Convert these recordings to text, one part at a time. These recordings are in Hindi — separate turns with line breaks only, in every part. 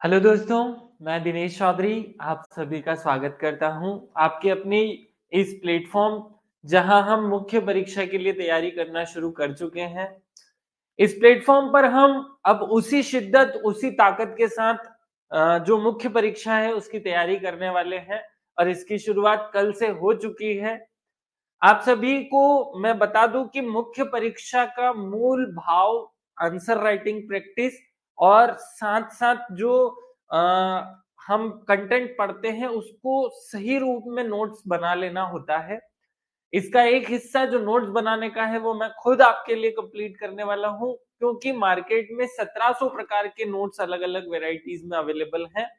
हेलो दोस्तों, मैं दिनेश चौधरी आप सभी का स्वागत करता हूं आपके अपनी इस प्लेटफॉर्म जहां हम मुख्य परीक्षा के लिए तैयारी करना शुरू कर चुके हैं। इस प्लेटफॉर्म पर हम अब उसी शिद्दत, उसी ताकत के साथ जो मुख्य परीक्षा है उसकी तैयारी करने वाले हैं और इसकी शुरुआत कल से हो चुकी है। आप सभी को मैं बता दूं कि मुख्य परीक्षा का मूल भाव आंसर राइटिंग प्रैक्टिस और साथ-साथ जो अ, हम कंटेंट पढ़ते हैं उसको सही रूप में नोट्स बना लेना होता है। इसका एक हिस्सा जो नोट्स बनाने का है वो मैं खुद आपके लिए कंप्लीट करने वाला हूँ, क्योंकि मार्केट में 1700 प्रकार के नोट्स अलग-अलग वैराइटीज में अवेलेबल हैं।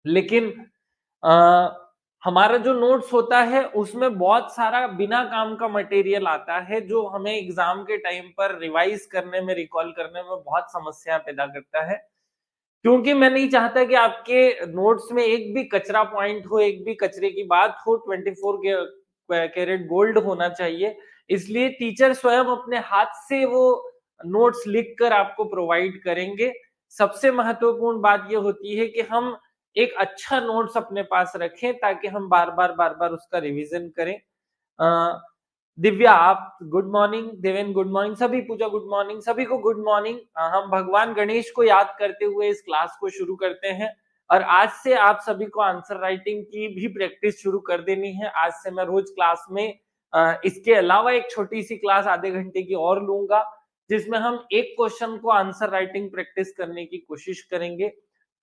लेकिन अ, हमारा जो नोट्स होता है उसमें बहुत सारा बिना काम का मटेरियल आता है जो हमें एग्जाम के टाइम पर रिवाइज करने में, रिकॉल करने में बहुत समस्या पैदा करता है। क्योंकि मैं नहीं चाहता कि आपके नोट्स में एक भी कचरा पॉइंट हो, एक भी कचरे की बात हो, 24 कैरेट गोल्ड होना चाहिए। इसलिए टीचर स्वयं अपने हाथ से वो नोट्स लिखकर आपको प्रोवाइड करेंगे। सबसे महत्वपूर्ण बात ये होती है कि हम एक अच्छा नोट्स अपने पास रखें ताकि हम बार-बार उसका रिवीजन करें। अ, दिव्या आप good morning, Deven good morning, सभी पूजा गुड मॉर्निंग, सभी को गुड मॉर्निंग। हम भगवान गणेश को याद करते हुए इस क्लास को शुरू करते हैं और आज से आप सभी को आंसर राइटिंग की भी प्रैक्टिस शुरू कर देनी है। आज से मैं रोज क्लास में इसके अलावा एक छोटी सी क्लास आधे घंटे की और लूंगा जिसमें हम एक क्वेश्चन को आंसर राइटिंग प्रैक्टिस करने की कोशिश करेंगे।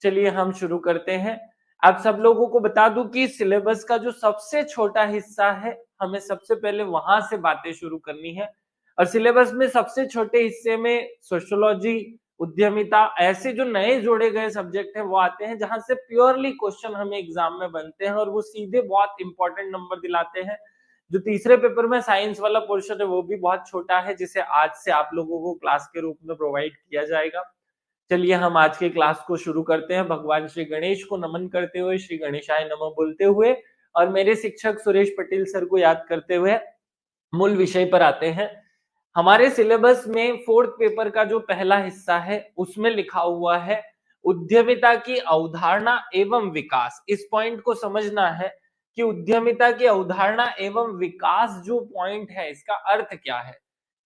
चलिए हम शुरू करते हैं। आप सब लोगों को बता दूं कि सिलेबस का जो सबसे छोटा हिस्सा है हमें सबसे पहले वहां से बातें शुरू करनी है। और सिलेबस में सबसे छोटे हिस्से में सोशियोलॉजी, उद्यमिता ऐसे जो नए जोड़े गए सब्जेक्ट हैं वो आते हैं जहां से प्योरली क्वेश्चन हमें एग्जाम में बनते हैं और वो सीधे बहुत इंपॉर्टेंट नंबर दिलाते हैं। जो तीसरे पेपर में साइंस वाला पोर्शन है वो भी बहुत छोटा है जिसे आज से आप लोगों को क्लास के रूप में प्रोवाइड किया जाएगा। चलिए हम आज के क्लास को शुरू करते हैं भगवान श्री गणेश को नमन करते हुए, श्री गणेशाय नमः बोलते हुए और मेरे शिक्षक सुरेश पटेल सर को याद करते हुए मूल विषय पर आते हैं। हमारे सिलेबस में फोर्थ पेपर का जो पहला हिस्सा है उसमें लिखा हुआ है उद्यमिता की अवधारणा एवं विकास। इस पॉइंट को समझना है कि उद्यमिता की अवधारणा एवं विकास जो पॉइंट है इसका अर्थ क्या है।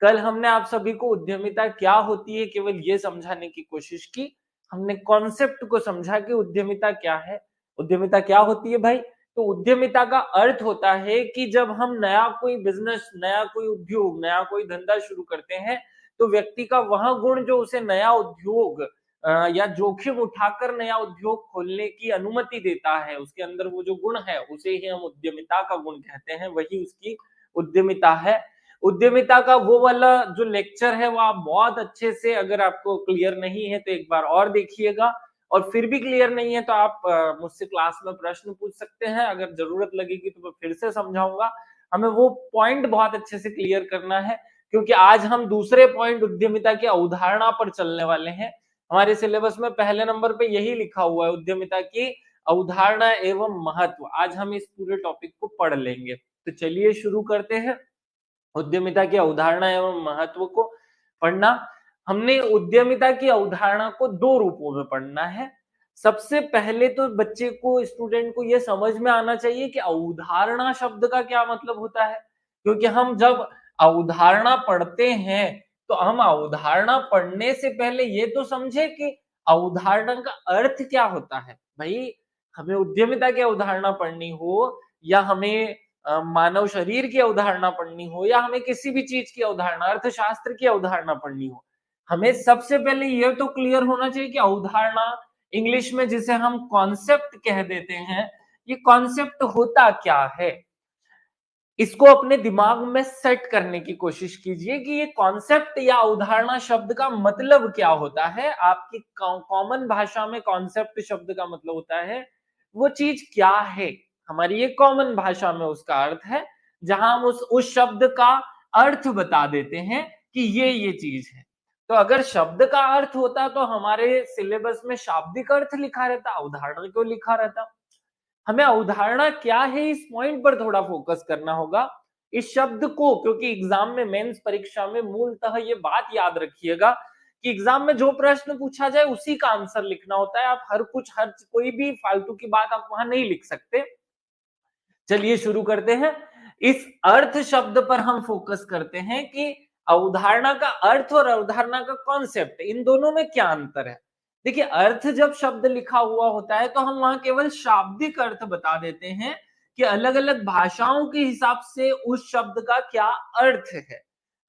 कल हमने आप सभी को उद्यमिता क्या होती है केवल ये समझाने की कोशिश की। हमने कॉन्सेप्ट को समझा कि उद्यमिता क्या है। उद्यमिता क्या होती है भाई? तो उद्यमिता का अर्थ होता है कि जब हम नया कोई बिजनेस, नया कोई उद्योग, नया कोई धंधा शुरू करते हैं तो व्यक्ति का वह गुण जो उसे नया उद्योग या जोखिम उठाकर नया उद्योग खोलने की अनुमति देता है, उसके अंदर वो जो गुण है उसे ही हम उद्यमिता का गुण कहते हैं, वही उसकी उद्यमिता है। उद्यमिता का वो वाला जो लेक्चर है वो आप बहुत अच्छे से, अगर आपको क्लियर नहीं है तो एक बार और देखिएगा और फिर भी क्लियर नहीं है तो आप मुझसे क्लास में प्रश्न पूछ सकते हैं। अगर जरूरत लगेगी तो मैं फिर से समझाऊंगा। हमें वो पॉइंट बहुत अच्छे से क्लियर करना है क्योंकि आज हम दूसरे पॉइंट उद्यमिता की अवधारणा पर चलने वाले हैं। हमारे सिलेबस में पहले नंबर पे यही लिखा हुआ है उद्यमिता की अवधारणा एवं महत्व। आज हम इस पूरे टॉपिक को पढ़ लेंगे तो चलिए शुरू करते हैं उद्यमिता की अवधारणा एवं महत्व को पढ़ना। हमने उद्यमिता की अवधारणा को दो रूपों में पढ़ना है। सबसे पहले तो बच्चे को, स्टूडेंट को यह समझ में आना चाहिए कि अवधारणा शब्द का क्या मतलब होता है। क्योंकि हम जब अवधारणा पढ़ते हैं तो हम अवधारणा पढ़ने से पहले ये तो समझे कि अवधारणा का अर्थ क्या होता है। भाई हमें उद्यमिता की अवधारणा पढ़नी हो या हमें मानव शरीर की अवधारणा पढ़नी हो या हमें किसी भी चीज की अवधारणा, अर्थशास्त्र की अवधारणा पढ़नी हो, हमें सबसे पहले यह तो क्लियर होना चाहिए कि अवधारणा, इंग्लिश में जिसे हम कॉन्सेप्ट कह देते हैं, ये कॉन्सेप्ट होता क्या है। इसको अपने दिमाग में सेट करने की कोशिश कीजिए कि ये कॉन्सेप्ट या अवधारणा शब्द का मतलब क्या होता है। आपकी कॉमन भाषा में कॉन्सेप्ट शब्द का मतलब होता है वो चीज क्या है। हमारी ये कॉमन भाषा में उसका अर्थ है जहां हम उस शब्द का अर्थ बता देते हैं कि ये चीज है। तो अगर शब्द का अर्थ होता तो हमारे सिलेबस में शाब्दिक अर्थ लिखा रहता, अवधारणा क्यों लिखा रहता। हमें अवधारणा क्या है इस पॉइंट पर थोड़ा फोकस करना होगा। इस शब्द को, क्योंकि एग्जाम में, मेंस परीक्षा में मूलतः ये बात याद रखिएगा कि एग्जाम में जो प्रश्न पूछा जाए उसी का आंसर लिखना होता है। आप हर कोई भी फालतू की बात आप वहां नहीं लिख सकते। चलिए शुरू करते हैं। इस अर्थ शब्द पर हम फोकस करते हैं कि अवधारणा का अर्थ और अवधारणा का कॉन्सेप्ट, इन दोनों में क्या अंतर है। देखिए, अर्थ जब शब्द लिखा हुआ होता है तो हम वहां केवल शाब्दिक अर्थ बता देते हैं कि अलग अलग भाषाओं के हिसाब से उस शब्द का क्या अर्थ है।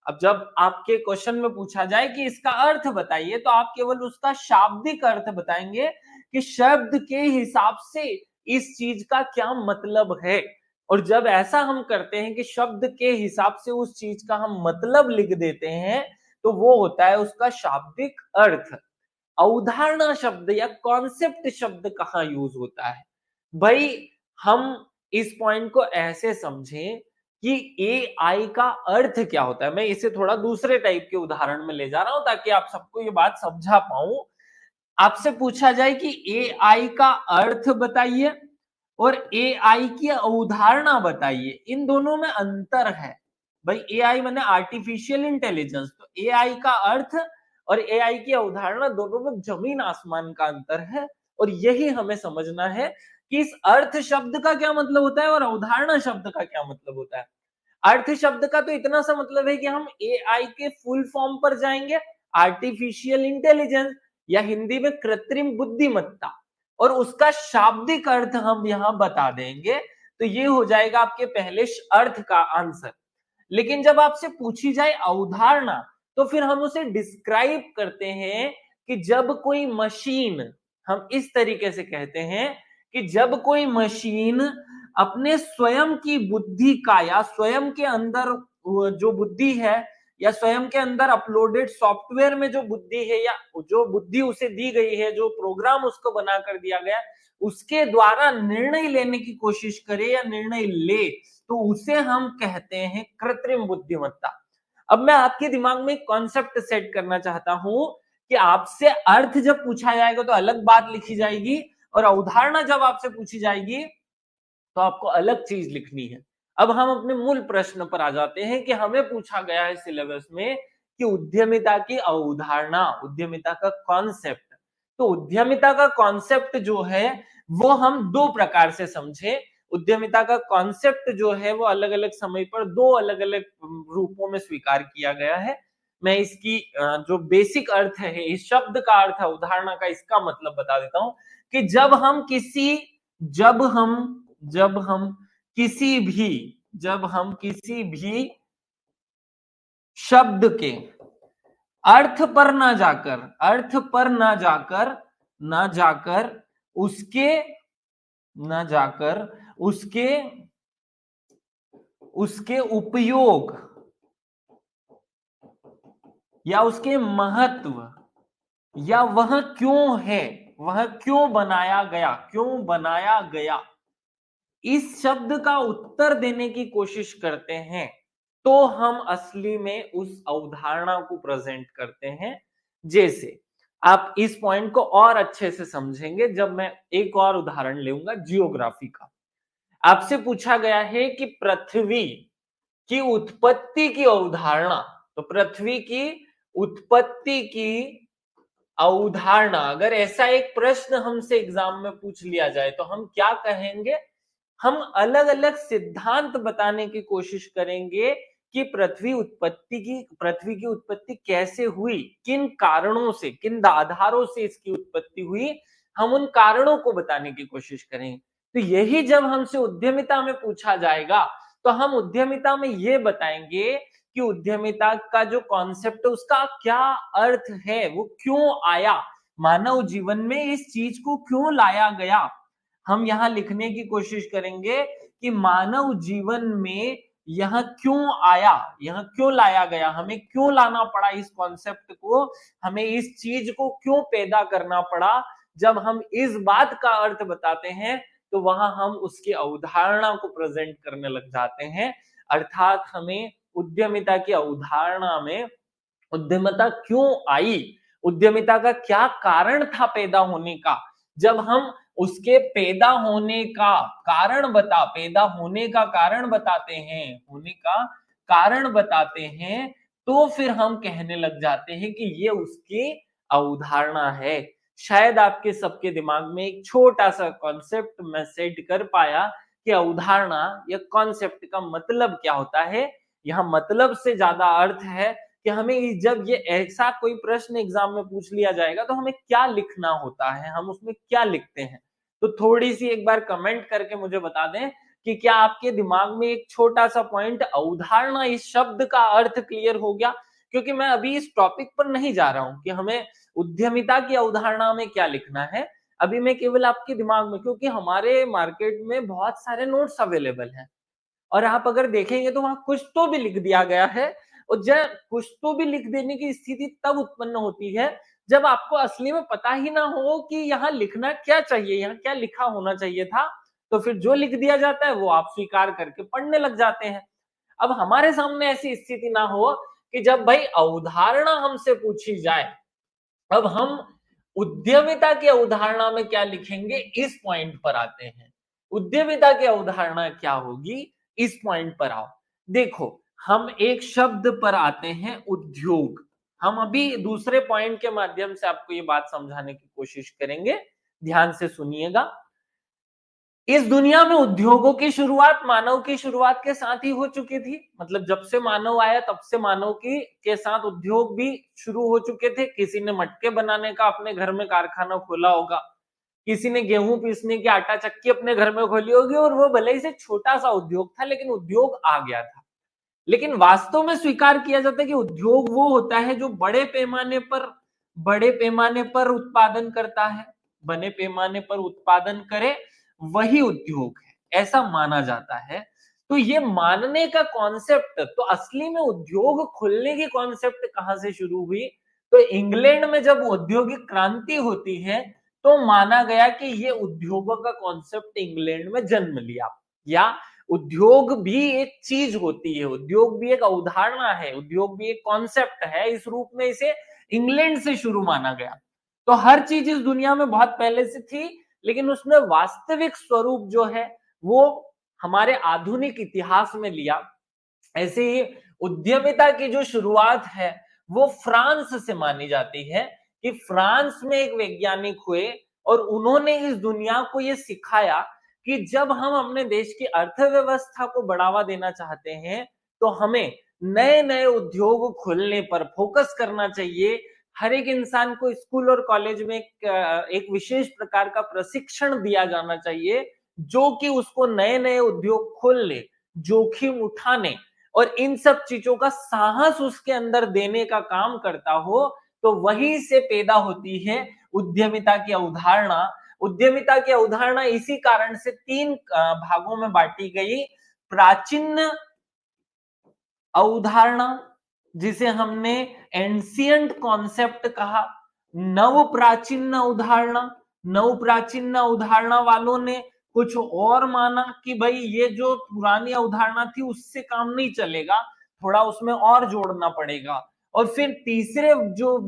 अब जब आपके क्वेश्चन में पूछा जाए कि इसका अर्थ बताइए, तो आप केवल उसका शाब्दिक अर्थ बताएंगे कि शब्द के हिसाब से इस चीज का क्या मतलब है। और जब ऐसा हम करते हैं कि शब्द के हिसाब से उस चीज का हम मतलब लिख देते हैं, तो वो होता है उसका शाब्दिक अर्थ। अवधारणा शब्द या कॉन्सेप्ट शब्द कहाँ यूज होता है भाई? हम इस पॉइंट को ऐसे समझें कि एआई का अर्थ क्या होता है। मैं इसे थोड़ा दूसरे टाइप के उदाहरण में ले जा रहा हूं ताकि आप सबको ये बात समझा पाऊं। आपसे पूछा जाए कि एआई का अर्थ बताइए और एआई की अवधारणा बताइए, इन दोनों में अंतर है भाई। एआई माने आर्टिफिशियल इंटेलिजेंस, तो एआई का अर्थ और एआई की अवधारणा दोनों में जमीन आसमान का अंतर है। और यही हमें समझना है कि इस अर्थ शब्द का क्या मतलब होता है और अवधारणा शब्द का क्या मतलब होता है। अर्थ शब्द का तो इतना सा मतलब है कि हम एआई के फुल फॉर्म पर जाएंगे, आर्टिफिशियल इंटेलिजेंस या हिंदी में कृत्रिम बुद्धिमत्ता, और उसका शाब्दिक अर्थ हम यहां बता देंगे। तो ये हो जाएगा आपके पहले अर्थ का आंसर। लेकिन जब आपसे पूछी जाए अवधारणा, तो फिर हम उसे डिस्क्राइब करते हैं कि जब कोई मशीन, हम इस तरीके से कहते हैं कि जब कोई मशीन अपने स्वयं की बुद्धि का या स्वयं के अंदर जो बुद्धि है या स्वयं के अंदर अपलोडेड सॉफ्टवेयर में जो बुद्धि है या जो बुद्धि उसे दी गई है, जो प्रोग्राम उसको बना कर दिया गया, उसके द्वारा निर्णय लेने की कोशिश करे या निर्णय ले, तो उसे हम कहते हैं कृत्रिम बुद्धिमत्ता। अब मैं आपके दिमाग में एक कॉन्सेप्ट सेट करना चाहता हूं कि आपसे अर्थ जब पूछा जाएगा तो अलग बात लिखी जाएगी, और अवधारणा जब आपसे पूछी जाएगी तो आपको अलग चीज लिखनी है। अब हम अपने मूल प्रश्न पर आ जाते हैं कि हमें पूछा गया है सिलेबस में कि उद्यमिता की अवधारणा, उद्यमिता का कॉन्सेप्ट। तो उद्यमिता का कॉन्सेप्ट जो है वो हम दो प्रकार से समझे। उद्यमिता का कॉन्सेप्ट जो है वो अलग अलग समय पर दो अलग अलग रूपों में स्वीकार किया गया है। मैं इसकी जो बेसिक अर्थ है, इस शब्द का अर्थ है उदाहरण का, इसका मतलब बता देता हूं कि जब हम जब हम किसी भी शब्द के अर्थ पर ना जाकर उसके ना जाकर उसके उसके उपयोग या उसके महत्व या वह क्यों है, वह क्यों बनाया गया, इस शब्द का उत्तर देने की कोशिश करते हैं, तो हम असली में उस अवधारणा को प्रेजेंट करते हैं। जैसे आप इस पॉइंट को और अच्छे से समझेंगे जब मैं एक और उदाहरण लूंगा जियोग्राफी का। आपसे पूछा गया है कि पृथ्वी की उत्पत्ति की अवधारणा, तो पृथ्वी की उत्पत्ति की अवधारणा, अगर ऐसा एक प्रश्न हमसे एग्जाम में पूछ लिया जाए तो हम क्या कहेंगे? हम अलग अलग सिद्धांत बताने की कोशिश करेंगे कि पृथ्वी की उत्पत्ति कैसे हुई, किन कारणों से, किन आधारों से इसकी उत्पत्ति हुई, हम उन कारणों को बताने की कोशिश करेंगे। तो यही जब हमसे उद्यमिता में पूछा जाएगा तो हम उद्यमिता में ये बताएंगे कि उद्यमिता का जो कॉन्सेप्ट है उसका क्या अर्थ है, वो क्यों आया, मानव जीवन में इस चीज को क्यों लाया गया। हम यहां लिखने की कोशिश करेंगे कि मानव जीवन में यह क्यों आया, यह क्यों लाया गया, हमें क्यों लाना पड़ा इस कॉन्सेप्ट को, हमें इस चीज को क्यों पैदा करना पड़ा। जब हम इस बात का अर्थ बताते हैं तो वहां हम उसकी अवधारणा को प्रेजेंट करने लग जाते हैं। अर्थात हमें उद्यमिता की अवधारणा में उद्यमिता क्यों आई, उद्यमिता का क्या कारण था पैदा होने का, जब हम उसके पैदा होने का कारण बताते हैं तो फिर हम कहने लग जाते हैं कि ये उसकी अवधारणा है। शायद आपके सबके दिमाग में एक छोटा सा कॉन्सेप्ट मैं सेट कर पाया कि अवधारणा या कॉन्सेप्ट का मतलब क्या होता है। यहाँ मतलब से ज्यादा अर्थ है कि हमें जब ये ऐसा कोई प्रश्न एग्जाम में पूछ लिया जाएगा तो हमें क्या लिखना होता है, हम उसमें क्या लिखते हैं। तो थोड़ी सी एक बार कमेंट करके मुझे बता दें कि क्या आपके दिमाग में एक छोटा सा पॉइंट अवधारणा इस शब्द का अर्थ क्लियर हो गया। क्योंकि मैं अभी इस टॉपिक पर नहीं जा रहा हूं कि हमें उद्यमिता की अवधारणा में क्या लिखना है। अभी मैं केवल आपके दिमाग में, क्योंकि हमारे मार्केट में बहुत सारे नोट्स अवेलेबल हैं और आप अगर देखेंगे तो वहां कुछ तो भी लिख दिया गया है। और जब कुछ तो भी लिख देने की स्थिति तब उत्पन्न होती है जब आपको असली में पता ही ना हो कि यहाँ लिखना क्या चाहिए, यहाँ क्या लिखा होना चाहिए था। तो फिर जो लिख दिया जाता है वो आप स्वीकार करके पढ़ने लग जाते हैं। अब हमारे सामने ऐसी स्थिति ना हो कि जब भाई अवधारणा हमसे पूछी जाए, अब हम उद्यमिता की अवधारणा में क्या लिखेंगे इस पॉइंट पर आते हैं। उद्यमिता की अवधारणा क्या होगी इस पॉइंट पर आओ। देखो, हम एक शब्द पर आते हैं, उद्योग। हम अभी दूसरे पॉइंट के माध्यम से आपको ये बात समझाने की कोशिश करेंगे, ध्यान से सुनिएगा। इस दुनिया में उद्योगों की शुरुआत मानव की शुरुआत के साथ ही हो चुकी थी। मतलब जब से मानव आया तब से मानव की के साथ उद्योग भी शुरू हो चुके थे। किसी ने मटके बनाने का अपने घर में कारखाना खोला होगा, किसी ने गेहूं पीसने की आटा चक्की अपने घर में खोली होगी, और वो भले ही से छोटा सा उद्योग था लेकिन उद्योग आ गया था। लेकिन वास्तव में स्वीकार किया जाता है कि उद्योग वो होता है जो बड़े पैमाने पर उत्पादन करता है। बड़े पैमाने पर उत्पादन करे वही उद्योग है, ऐसा माना जाता है। तो ये मानने का कॉन्सेप्ट, तो असली में उद्योग खुलने की कॉन्सेप्ट कहां से शुरू हुई। तो इंग्लैंड में जब औद्योगिक क्रांति होती है तो माना गया कि ये उद्योगों का कॉन्सेप्ट इंग्लैंड में जन्म लिया। या उद्योग भी एक चीज होती है, उद्योग भी एक अवधारणा है, उद्योग भी एक कॉन्सेप्ट है, इस रूप में इसे इंग्लैंड से शुरू माना गया। तो हर चीज इस दुनिया में बहुत पहले से थी, लेकिन उसने वास्तविक स्वरूप जो है वो हमारे आधुनिक इतिहास में लिया। ऐसे ही उद्यमिता की जो शुरुआत है वो फ्रांस से मानी जाती है कि फ्रांस में एक वैज्ञानिक हुए और उन्होंने इस दुनिया को ये सिखाया कि जब हम अपने देश की अर्थव्यवस्था को बढ़ावा देना चाहते हैं तो हमें नए नए उद्योग खोलने पर फोकस करना चाहिए। हर एक इंसान को स्कूल और कॉलेज में एक विशेष प्रकार का प्रशिक्षण दिया जाना चाहिए जो कि उसको नए नए उद्योग खोलने, जोखिम उठाने और इन सब चीजों का साहस उसके अंदर देने का काम करता हो। तो वहीं से पैदा होती है उद्यमिता की अवधारणा। उद्यमिता की अवधारणा इसी कारण से तीन भागों में बांटी गई। प्राचीन अवधारणा, जिसे हमने एंशियंट कॉन्सेप्ट कहा। नव प्राचीन अवधारणा, नव प्राचीन अवधारणा वालों ने कुछ और माना कि भाई ये जो पुरानी अवधारणा थी उससे काम नहीं चलेगा, थोड़ा उसमें और जोड़ना पड़ेगा। और फिर तीसरे जो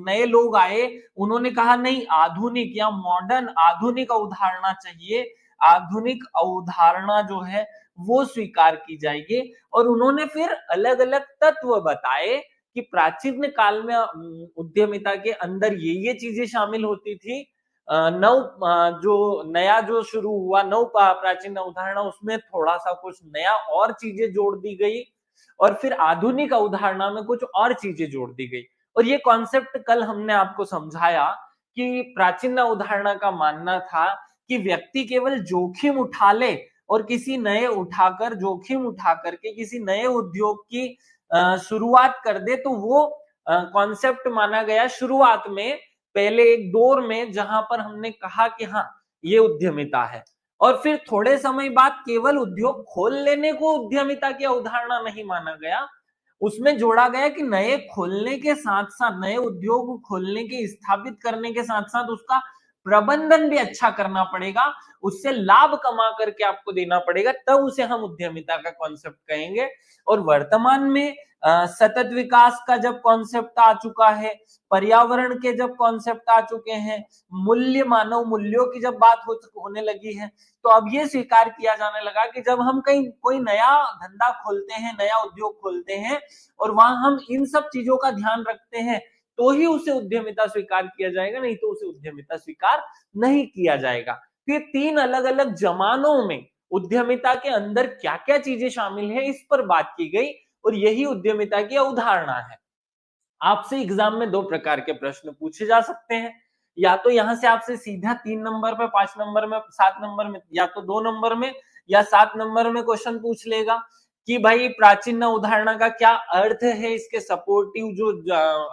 नए लोग आए उन्होंने कहा नहीं, आधुनिक या मॉडर्न आधुनिक अवधारणा चाहिए, आधुनिक अवधारणा जो है वो स्वीकार की जाएगी। और उन्होंने फिर अलग अलग तत्व बताए कि प्राचीन काल में उद्यमिता के अंदर ये चीजें शामिल होती थी। जो नया जो शुरू हुआ नव प्राचीन अवधारणा, उसमें थोड़ा सा कुछ नया और चीजें जोड़ दी गई और फिर आधुनिक अवधारणा में कुछ और चीजें जोड़ दी गई। और ये कॉन्सेप्ट कल हमने आपको समझाया कि प्राचीन अवधारणा का मानना था कि व्यक्ति केवल जोखिम उठा ले और किसी नए उठाकर जोखिम उठा करके किसी नए उद्योग की शुरुआत कर दे, तो वो कॉन्सेप्ट माना गया शुरुआत में, पहले एक दौर में जहां पर हमने कहा कि हाँ ये उद्यमिता है। और फिर थोड़े समय बाद केवल उद्योग खोल लेने को उद्यमिता की अवधारणा नहीं माना गया, उसमें जोड़ा गया कि नए खोलने के साथ साथ, नए उद्योग खोलने के स्थापित करने के साथ साथ उसका प्रबंधन भी अच्छा करना पड़ेगा, उससे लाभ कमा करके आपको देना पड़ेगा, तब उसे हम उद्यमिता का कॉन्सेप्ट कहेंगे। और वर्तमान में सतत विकास का जब कॉन्सेप्ट आ चुका है, पर्यावरण के जब कॉन्सेप्ट आ चुके हैं, मूल्य, मानव मूल्यों की जब बात होने लगी है, तो अब ये स्वीकार किया जाने लगा कि जब हम कहीं कोई नया धंधा खोलते हैं, नया उद्योग खोलते हैं और वहां हम इन सब चीजों का ध्यान रखते हैं, तो ही उसे उद्यमिता स्वीकार किया जाएगा, नहीं तो उसे उद्यमिता स्वीकार नहीं किया जाएगा। तो ये तीन अलग अलग जमानों में उद्यमिता के अंदर क्या क्या चीजें शामिल है, इस पर बात की गई और यही उद्यमिता की अवधारणा है। आपसे एग्जाम में दो प्रकार के प्रश्न पूछे जा सकते हैं, या तो यहां से आपसे सीधा 3 नंबर पे, 5 नंबर में, 7 नंबर में, या तो 2 नंबर में या 7 नंबर में क्वेश्चन पूछ लेगा कि भाई प्राचीन उदाहरणा का क्या अर्थ है, इसके सपोर्टिव जो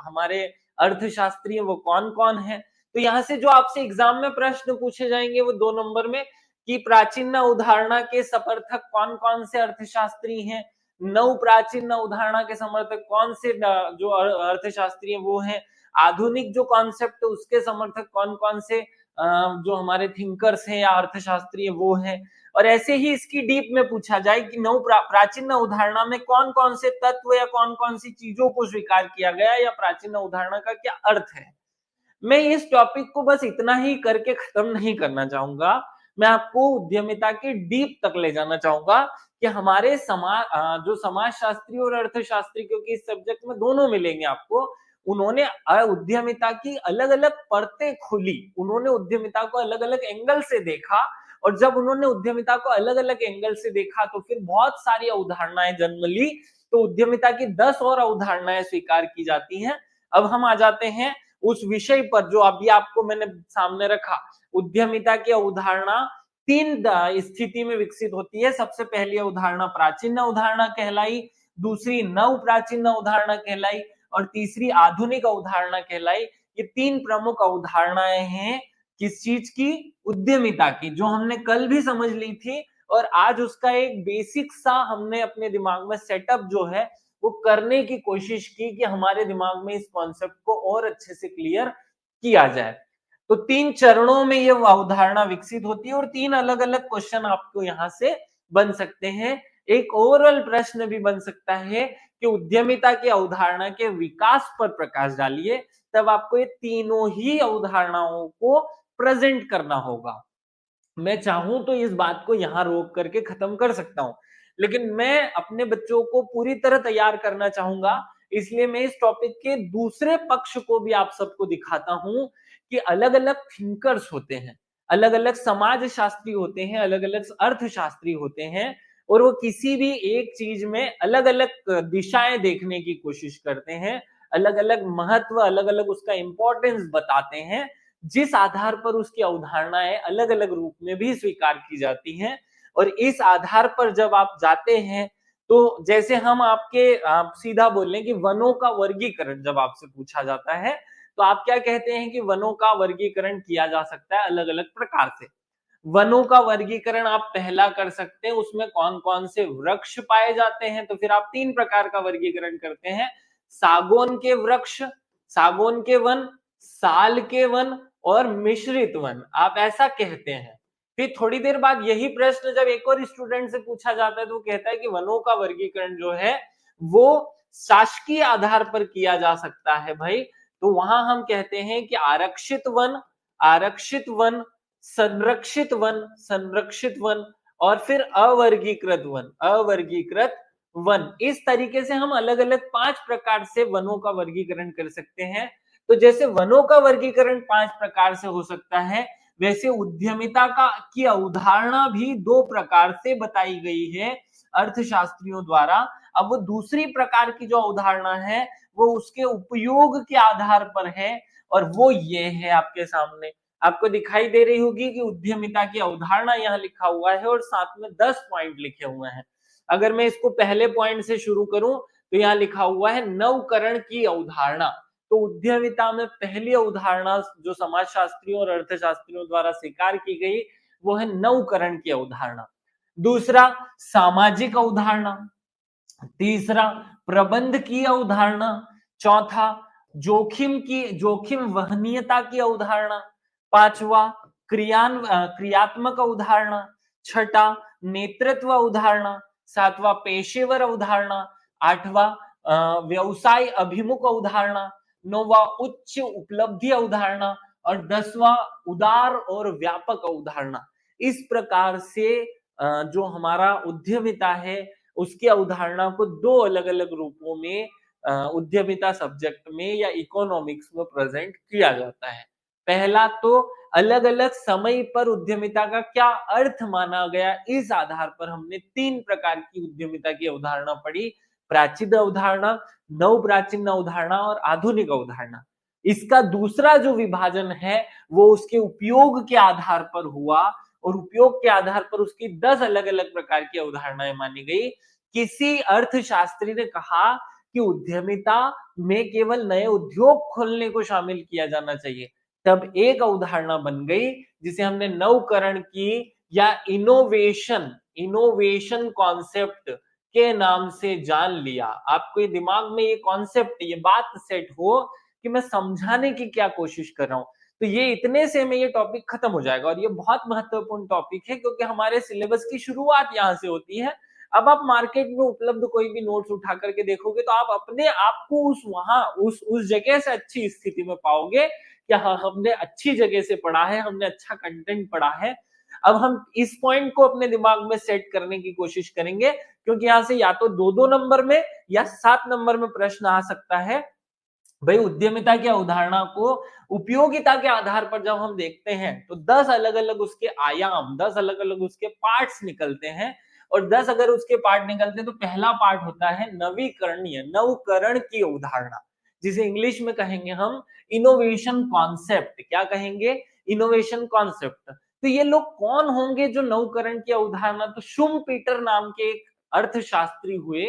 हमारे अर्थशास्त्री है वो कौन कौन है। तो यहाँ से जो आपसे एग्जाम में प्रश्न पूछे जाएंगे वो 2 नंबर में कि प्राचीन उदाहरणा के समर्थक कौन कौन से अर्थशास्त्री हैं, नव प्राचीन उदाहरणा के समर्थक कौन से जो अर्थशास्त्री हैं वो हैं, आधुनिक जो कॉन्सेप्ट है उसके समर्थक कौन कौन से जो हमारे थिंकर्स हैं या अर्थशास्त्री हैं वो हैं। और ऐसे ही इसकी डीप में पूछा जाए कि नव प्राचीन उदाहरणा में कौन कौन से तत्व या कौन कौन सी चीजों को स्वीकार किया गया, या प्राचीन उदाहरणा का क्या अर्थ है। मैं इस टॉपिक को बस इतना ही करके खत्म नहीं करना चाहूंगा, मैं आपको उद्यमिता के डीप तक ले जाना चाहूंगा कि हमारे समाज जो समाजशास्त्री और अर्थशास्त्री, क्योंकि इस सब्जेक्ट में दोनों मिलेंगे आपको, उन्होंने उद्यमिता की अलग अलग परतें खोली, उन्होंने उद्यमिता को अलग अलग एंगल से देखा, और जब उन्होंने उद्यमिता को अलग अलग एंगल से देखा तो फिर बहुत सारी अवधारणाएं जन्म ली, तो उद्यमिता की 10 और अवधारणाएं स्वीकार की जाती हैं। अब हम आ जाते हैं उस विषय पर जो अभी आपको मैंने सामने रखा। उद्यमिता की अवधारणा 3 स्थिति में विकसित होती है। सबसे पहली अवधारणा प्राचीन अवधारणा कहलाई, दूसरी नव प्राचीन अवधारणा कहलाई, और तीसरी आधुनिक अवधारणा कहलाई। ये 3 प्रमुख अवधारणाएं हैं किस चीज की, उद्यमिता की, जो हमने कल भी समझ ली थी, और आज उसका एक बेसिक सा हमने अपने दिमाग में सेटअप जो है वो करने की कोशिश की कि हमारे दिमाग में इस कॉन्सेप्ट को और अच्छे से क्लियर किया जाए। तो 3 चरणों में ये अवधारणा विकसित होती है और 3 अलग अलग क्वेश्चन आपको यहां से बन सकते हैं। एक ओवरऑल प्रश्न भी बन सकता है कि उद्यमिता की अवधारणा के विकास पर प्रकाश डालिए, तब आपको ये तीनों ही अवधारणाओं को प्रेजेंट करना होगा। मैं चाहूं तो इस बात को यहां रोक करके खत्म कर सकता हूं, लेकिन मैं अपने बच्चों को पूरी तरह तैयार करना चाहूंगा, इसलिए मैं इस टॉपिक के दूसरे पक्ष को भी आप सबको दिखाता हूं कि अलग अलग थिंकर्स होते हैं, अलग अलग समाज शास्त्री होते हैं, अलग अलग अर्थशास्त्री होते हैं, और वो किसी भी एक चीज में अलग अलग दिशाएं देखने की कोशिश करते हैं, अलग अलग महत्व, अलग अलग उसका इंपॉर्टेंस बताते हैं, जिस आधार पर उसकी अवधारणाएं अलग अलग रूप में भी स्वीकार की जाती हैं। और इस आधार पर जब आप जाते हैं, तो जैसे हम आप सीधा बोल लें कि वनों का वर्गीकरण जब आपसे पूछा जाता है, तो आप क्या कहते हैं कि वनों का वर्गीकरण किया जा सकता है अलग अलग प्रकार से। वनों का वर्गीकरण आप पहला कर सकते हैं, उसमें कौन कौन से वृक्ष पाए जाते हैं, तो फिर आप 3 प्रकार का वर्गीकरण करते हैं, सागौन के वृक्ष, सागौन के वन, साल के वन और मिश्रित वन, आप ऐसा कहते हैं। फिर थोड़ी देर बाद यही प्रश्न जब एक और स्टूडेंट से पूछा जाता है तो वो कहता है कि वनों का वर्गीकरण जो है वो शासकीय आधार पर किया जा सकता है भाई, तो वहां हम कहते हैं कि आरक्षित वन, आरक्षित वन, संरक्षित वन, संरक्षित वन, और फिर अवर्गीकृत वन, अवर्गीकृत वन। इस तरीके से हम अलग अलग 5 प्रकार से वनों का वर्गीकरण कर सकते हैं। तो जैसे वनों का वर्गीकरण 5 प्रकार से हो सकता है, वैसे उद्यमिता का की अवधारणा भी 2 प्रकार से बताई गई है अर्थशास्त्रियों द्वारा। अब वो दूसरी प्रकार की जो अवधारणा है वो उसके उपयोग के आधार पर है, और वो ये है आपके सामने, आपको दिखाई दे रही होगी कि उद्यमिता की अवधारणा यहाँ लिखा हुआ है और साथ में 10 पॉइंट लिखे हुए हैं। अगर मैं इसको पहले पॉइंट से शुरू करूं तो यहाँ लिखा हुआ है नवकरण की अवधारणा। तो उद्यमिता में पहली अवधारणा जो समाजशास्त्रियों और अर्थशास्त्रियों द्वारा स्वीकार की गई वो है नवकरण की अवधारणा। दूसरा, सामाजिक अवधारणा। तीसरा, प्रबंध की अवधारणा। चौथा, जोखिम वहनीयता की अवधारणा। पांचवा क्रियात्मक अवधारणा, छठा नेतृत्व अवधारणा, सातवां पेशेवर अवधारणा, आठवां व्यवसाय अभिमुख अवधारणा, नौवां उच्च उपलब्धि अवधारणा और 10वां उदार और व्यापक अवधारणा। इस प्रकार से जो हमारा उद्यमिता है उसकी अवधारणा को दो अलग अलग रूपों में उद्यमिता सब्जेक्ट में या इकोनॉमिक्स में प्रेजेंट किया जाता है। पहला तो अलग अलग समय पर उद्यमिता का क्या अर्थ माना गया, इस आधार पर हमने तीन प्रकार की उद्यमिता की अवधारणा पढ़ी, प्राचीन अवधारणा, नव प्राचीन अवधारणा और आधुनिक अवधारणा। इसका दूसरा जो विभाजन है वो उसके उपयोग के आधार पर हुआ और उपयोग के आधार पर उसकी 10 अलग अलग प्रकार की अवधारणाएं मानी गई। किसी अर्थशास्त्री ने कहा कि उद्यमिता में केवल नए उद्योग खोलने को शामिल किया जाना चाहिए, तब एक अवधारणा बन गई जिसे हमने नवकरण की या इनोवेशन कॉन्सेप्ट के नाम से जान लिया। आपको ये दिमाग में ये कॉन्सेप्ट, ये बात सेट हो कि मैं समझाने की क्या कोशिश कर रहा हूं, तो ये इतने से में ये टॉपिक खत्म हो जाएगा। और ये बहुत महत्वपूर्ण टॉपिक है क्योंकि हमारे सिलेबस की शुरुआत यहाँ से होती है। अब आप मार्केट में उपलब्ध कोई भी नोट्स उठा करके देखोगे तो आप अपने आप को उस जगह से अच्छी स्थिति में पाओगे कि हाँ, हमने अच्छी जगह से पढ़ा है, हमने अच्छा कंटेंट पढ़ा है। अब हम इस पॉइंट को अपने दिमाग में सेट करने की कोशिश करेंगे क्योंकि यहाँ से या तो 2-2 नंबर में या 7 नंबर में प्रश्न आ सकता है। भाई उद्यमिता की अवधारणा को उपयोगिता के आधार पर जब हम देखते हैं तो 10 अलग अलग उसके आयाम, 10 अलग अलग उसके पार्ट्स निकलते हैं। और 10 अगर उसके पार्ट निकलते हैं तो पहला पार्ट होता है नवीकरणीय, नवकरण की अवधारणा, जिसे इंग्लिश में कहेंगे हम इनोवेशन कॉन्सेप्ट। क्या कहेंगे? Innovation concept. तो ये लोग कौन होंगे जो नवकरण की अवधारणा? तो शुम्पीटर नाम के एक अर्थशास्त्री हुए,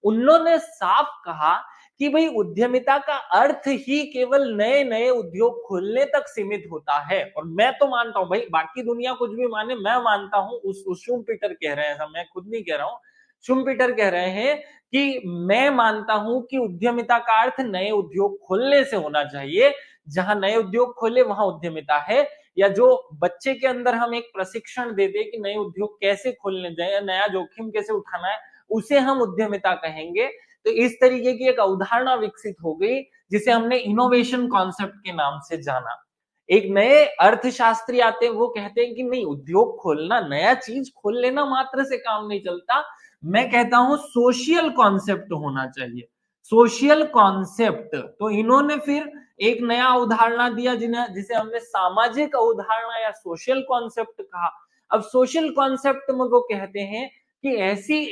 उन्होंने साफ कहा कि भाई उद्यमिता का अर्थ ही केवल नए नए उद्योग खोलने तक सीमित होता है। और मैं तो मानता हूं, भाई बाकी दुनिया कुछ भी माने, मैं मानता हूं उस शुम्पीटर कह रहे हैं, ऐसा मैं खुद नहीं कह रहा हूं, शुम्पीटर कह रहे हैं कि मैं मानता हूं कि उद्यमिता का अर्थ नए उद्योग खोलने से होना चाहिए। जहां नए उद्योग खोले वहां उद्यमिता है। या जो बच्चे के अंदर हम एक प्रशिक्षण दे दे कि नए उद्योग कैसे खोलने जाए, नया जोखिम कैसे उठाना है, उसे हम उद्यमिता कहेंगे। तो इस तरीके की एक अवधारणा विकसित हो गई जिसे हमने इनोवेशन कॉन्सेप्ट के नाम से जाना। एक नए अर्थशास्त्री आते हैं, वो कहते हैं कि नहीं, उद्योग खोलना, नया चीज खोल लेना मात्र से काम नहीं चलता। मैं कहता हूं सोशियल कॉन्सेप्ट होना चाहिए, सोशियल कॉन्सेप्ट। तो इन्होंने फिर एक नया अवधारणा दिया जिसे हमने सामाजिक अवधारणा या सोशल कॉन्सेप्ट कहा। अब सोशल कॉन्सेप्ट में वो कहते हैं कि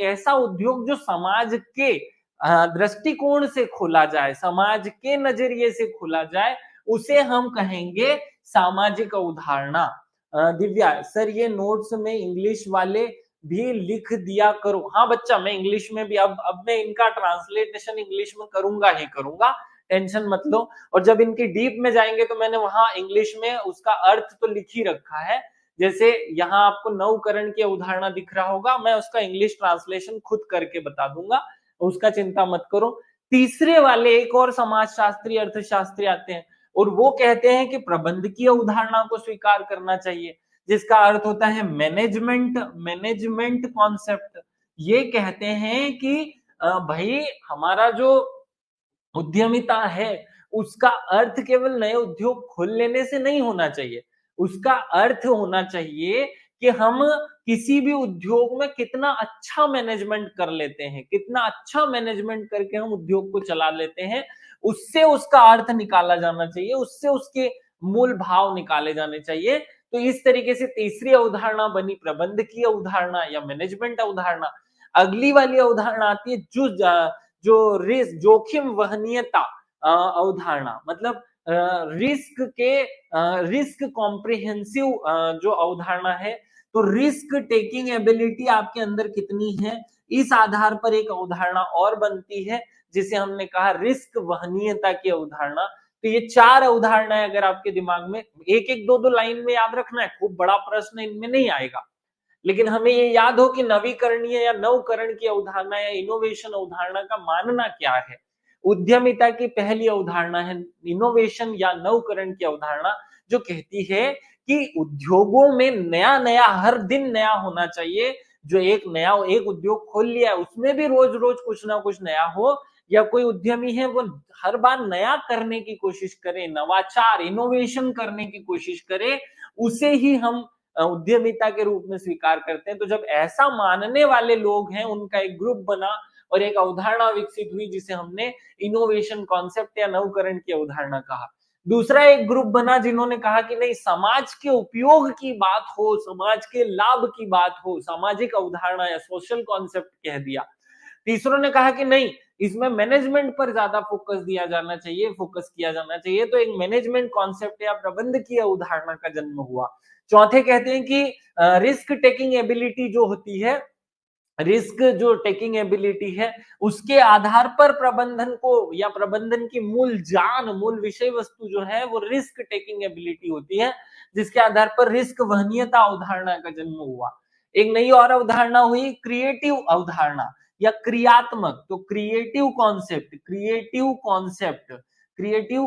ऐसा उद्योग जो समाज के दृष्टिकोण से खोला जाए, समाज के नजरिए से खोला जाए, उसे हम कहेंगे सामाजिक अवधारणा। दिव्या सर, ये नोट्स में इंग्लिश वाले भी लिख दिया करो। हाँ बच्चा, मैं इंग्लिश में भी अब मैं इनका ट्रांसलेशन इंग्लिश में करूंगा ही करूंगा, टेंशन मत लो। और जब इनकी डीप में जाएंगे तो मैंने वहां इंग्लिश में उसका अर्थ तो लिख ही रखा है। जैसे यहाँ आपको नवकरण की अवधारणा दिख रहा होगा, मैं उसका इंग्लिश ट्रांसलेशन खुद करके बता दूंगा, उसका चिंता मत करो। तीसरे वाले एक और समाजशास्त्री अर्थशास्त्री आते हैं और वो कहते हैं कि प्रबंधकीय अवधारणा को स्वीकार करना चाहिए, जिसका अर्थ होता है मैनेजमेंट कॉन्सेप्ट। ये कहते हैं कि भाई हमारा जो उद्यमिता है उसका अर्थ केवल नए उद्योग खोल लेने से नहीं होना चाहिए, उसका अर्थ होना चाहिए कि हम किसी भी उद्योग में कितना अच्छा मैनेजमेंट कर लेते हैं, कितना अच्छा मैनेजमेंट करके हम उद्योग को चला लेते हैं, उससे उसका अर्थ निकाला जाना चाहिए, उससे उसके मूल भाव निकाले जाने चाहिए। तो इस तरीके से तीसरी अवधारणा बनी प्रबंधकीय अवधारणा या मैनेजमेंट अवधारणा। अगली वाली अवधारणा आती है जो रिस्क, जोखिम वहनीयता अवधारणा, मतलब रिस्क कॉम्प्रिहेंसिव जो अवधारणा है। तो रिस्क टेकिंग एबिलिटी आपके अंदर कितनी है, इस आधार पर एक अवधारणा और बनती है जिसे हमने कहा रिस्क वहनीयता की अवधारणा। तो ये चार अवधारणाएं अगर आपके दिमाग में एक एक दो दो लाइन में याद रखना है, खूब बड़ा प्रश्न इनमें नहीं आएगा, लेकिन हमें ये याद हो कि नवीकरणीय या नवकरण की अवधारणा या इनोवेशन अवधारणा का मानना क्या है। उद्यमिता की पहली अवधारणा है इनोवेशन या नवकरण की अवधारणा, जो कहती है कि उद्योगों में नया नया हर दिन नया होना चाहिए। जो एक उद्योग खोल लिया है उसमें भी रोज रोज कुछ ना कुछ नया हो, या कोई उद्यमी है वो हर बार नया करने की कोशिश करे, नवाचार इनोवेशन करने की कोशिश करे, उसे ही हम उद्यमिता के रूप में स्वीकार करते हैं। तो जब ऐसा मानने वाले लोग हैं उनका एक ग्रुप बना और एक अवधारणा विकसित हुई जिसे हमने इनोवेशन कॉन्सेप्ट या नवकरण की अवधारणा कहा। दूसरा एक ग्रुप बना जिन्होंने कहा कि नहीं, समाज के उपयोग की बात हो, समाज के लाभ की बात हो, सामाजिक अवधारणा या सोशल कॉन्सेप्ट कह दिया। तीसरों ने कहा कि नहीं, इसमें मैनेजमेंट पर ज्यादा फोकस दिया जाना चाहिए, फोकस किया जाना चाहिए, तो एक मैनेजमेंट कॉन्सेप्ट या प्रबंधकीय अवधारणा का जन्म हुआ। चौथे कहते हैं कि रिस्क टेकिंग एबिलिटी जो होती है, रिस्क जो टेकिंग एबिलिटी है, उसके आधार पर प्रबंधन को या प्रबंधन की मूल जान, मूल विषय वस्तु जो है वो रिस्क टेकिंग एबिलिटी होती है, जिसके आधार पर रिस्क वहनीयता अवधारणा का जन्म हुआ। एक नई और अवधारणा हुई क्रिएटिव अवधारणा या क्रियात्मक। तो क्रिएटिव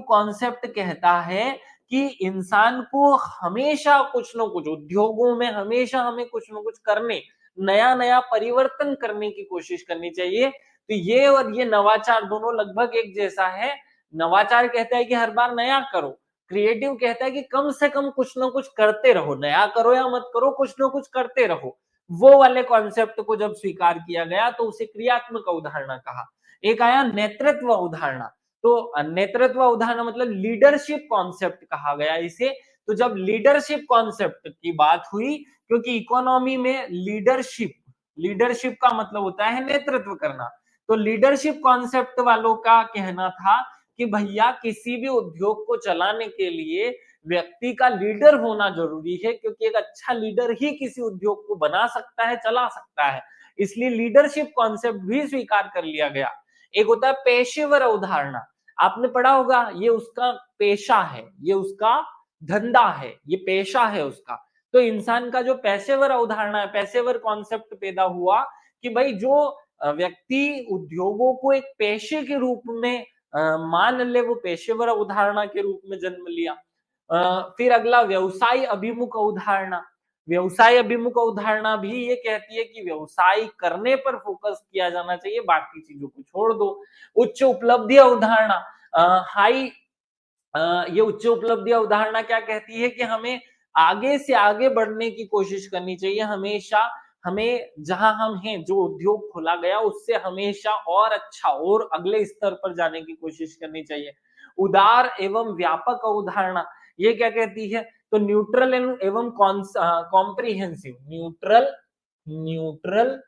कॉन्सेप्ट कहता है कि इंसान को हमेशा कुछ न कुछ, उद्योगों में हमेशा हमें कुछ न कुछ करने, नया नया परिवर्तन करने की कोशिश करनी चाहिए। तो ये और ये नवाचार दोनों लगभग एक जैसा है। नवाचार कहता है कि हर बार नया करो, क्रिएटिव कहता है कि कम से कम कुछ ना कुछ करते रहो, नया करो या मत करो, कुछ ना कुछ करते रहो। वो वाले कॉन्सेप्ट को जब स्वीकार किया गया तो उसे क्रियात्मक अवधारणा कहा। एक आया नेतृत्व अवधारणा। तो नेतृत्व अवधारणा मतलब लीडरशिप कॉन्सेप्ट कहा गया इसे। तो जब लीडरशिप कॉन्सेप्ट की बात हुई, क्योंकि इकोनॉमी में लीडरशिप लीडरशिप का मतलब होता है नेतृत्व करना, तो लीडरशिप कॉन्सेप्ट वालों का कहना था कि भैया किसी भी उद्योग को चलाने के लिए व्यक्ति का लीडर होना जरूरी है, क्योंकि एक अच्छा लीडर ही किसी उद्योग को बना सकता है, चला सकता है। इसलिए लीडरशिप कॉन्सेप्ट भी स्वीकार कर लिया गया। एक होता है पेशेवर अवधारणा। आपने पढ़ा होगा, ये उसका पेशा है, ये उसका धंधा है, ये पेशा है उसका। तो इंसान का जो पेशेवर अवधारणा है, पेशेवर कॉन्सेप्ट पैदा हुआ कि भाई जो व्यक्ति उद्योगों को एक पेशे के रूप में मान ले, वो पेशेवर अवधारणा के रूप में जन्म लिया। फिर अगला व्यवसाय अभिमुख अवधारणा। व्यवसाय अभिमुख अवधारणा भी ये कहती है कि व्यवसाय करने पर फोकस किया जाना चाहिए, बाकी चीजों को छोड़ दो। उच्च उपलब्धि अवधारणा, हाई ये उच्च उपलब्धि अवधारणा क्या कहती है कि हमें आगे से आगे बढ़ने की कोशिश करनी चाहिए हमेशा। हमें जहां हम हैं, जो उद्योग खोला गया उससे हमेशा और अच्छा और अगले स्तर पर जाने की कोशिश करनी चाहिए। उदार एवं व्यापक अवधारणा ये क्या कहती है, तो न्यूट्रल एवं comprehensive, neutral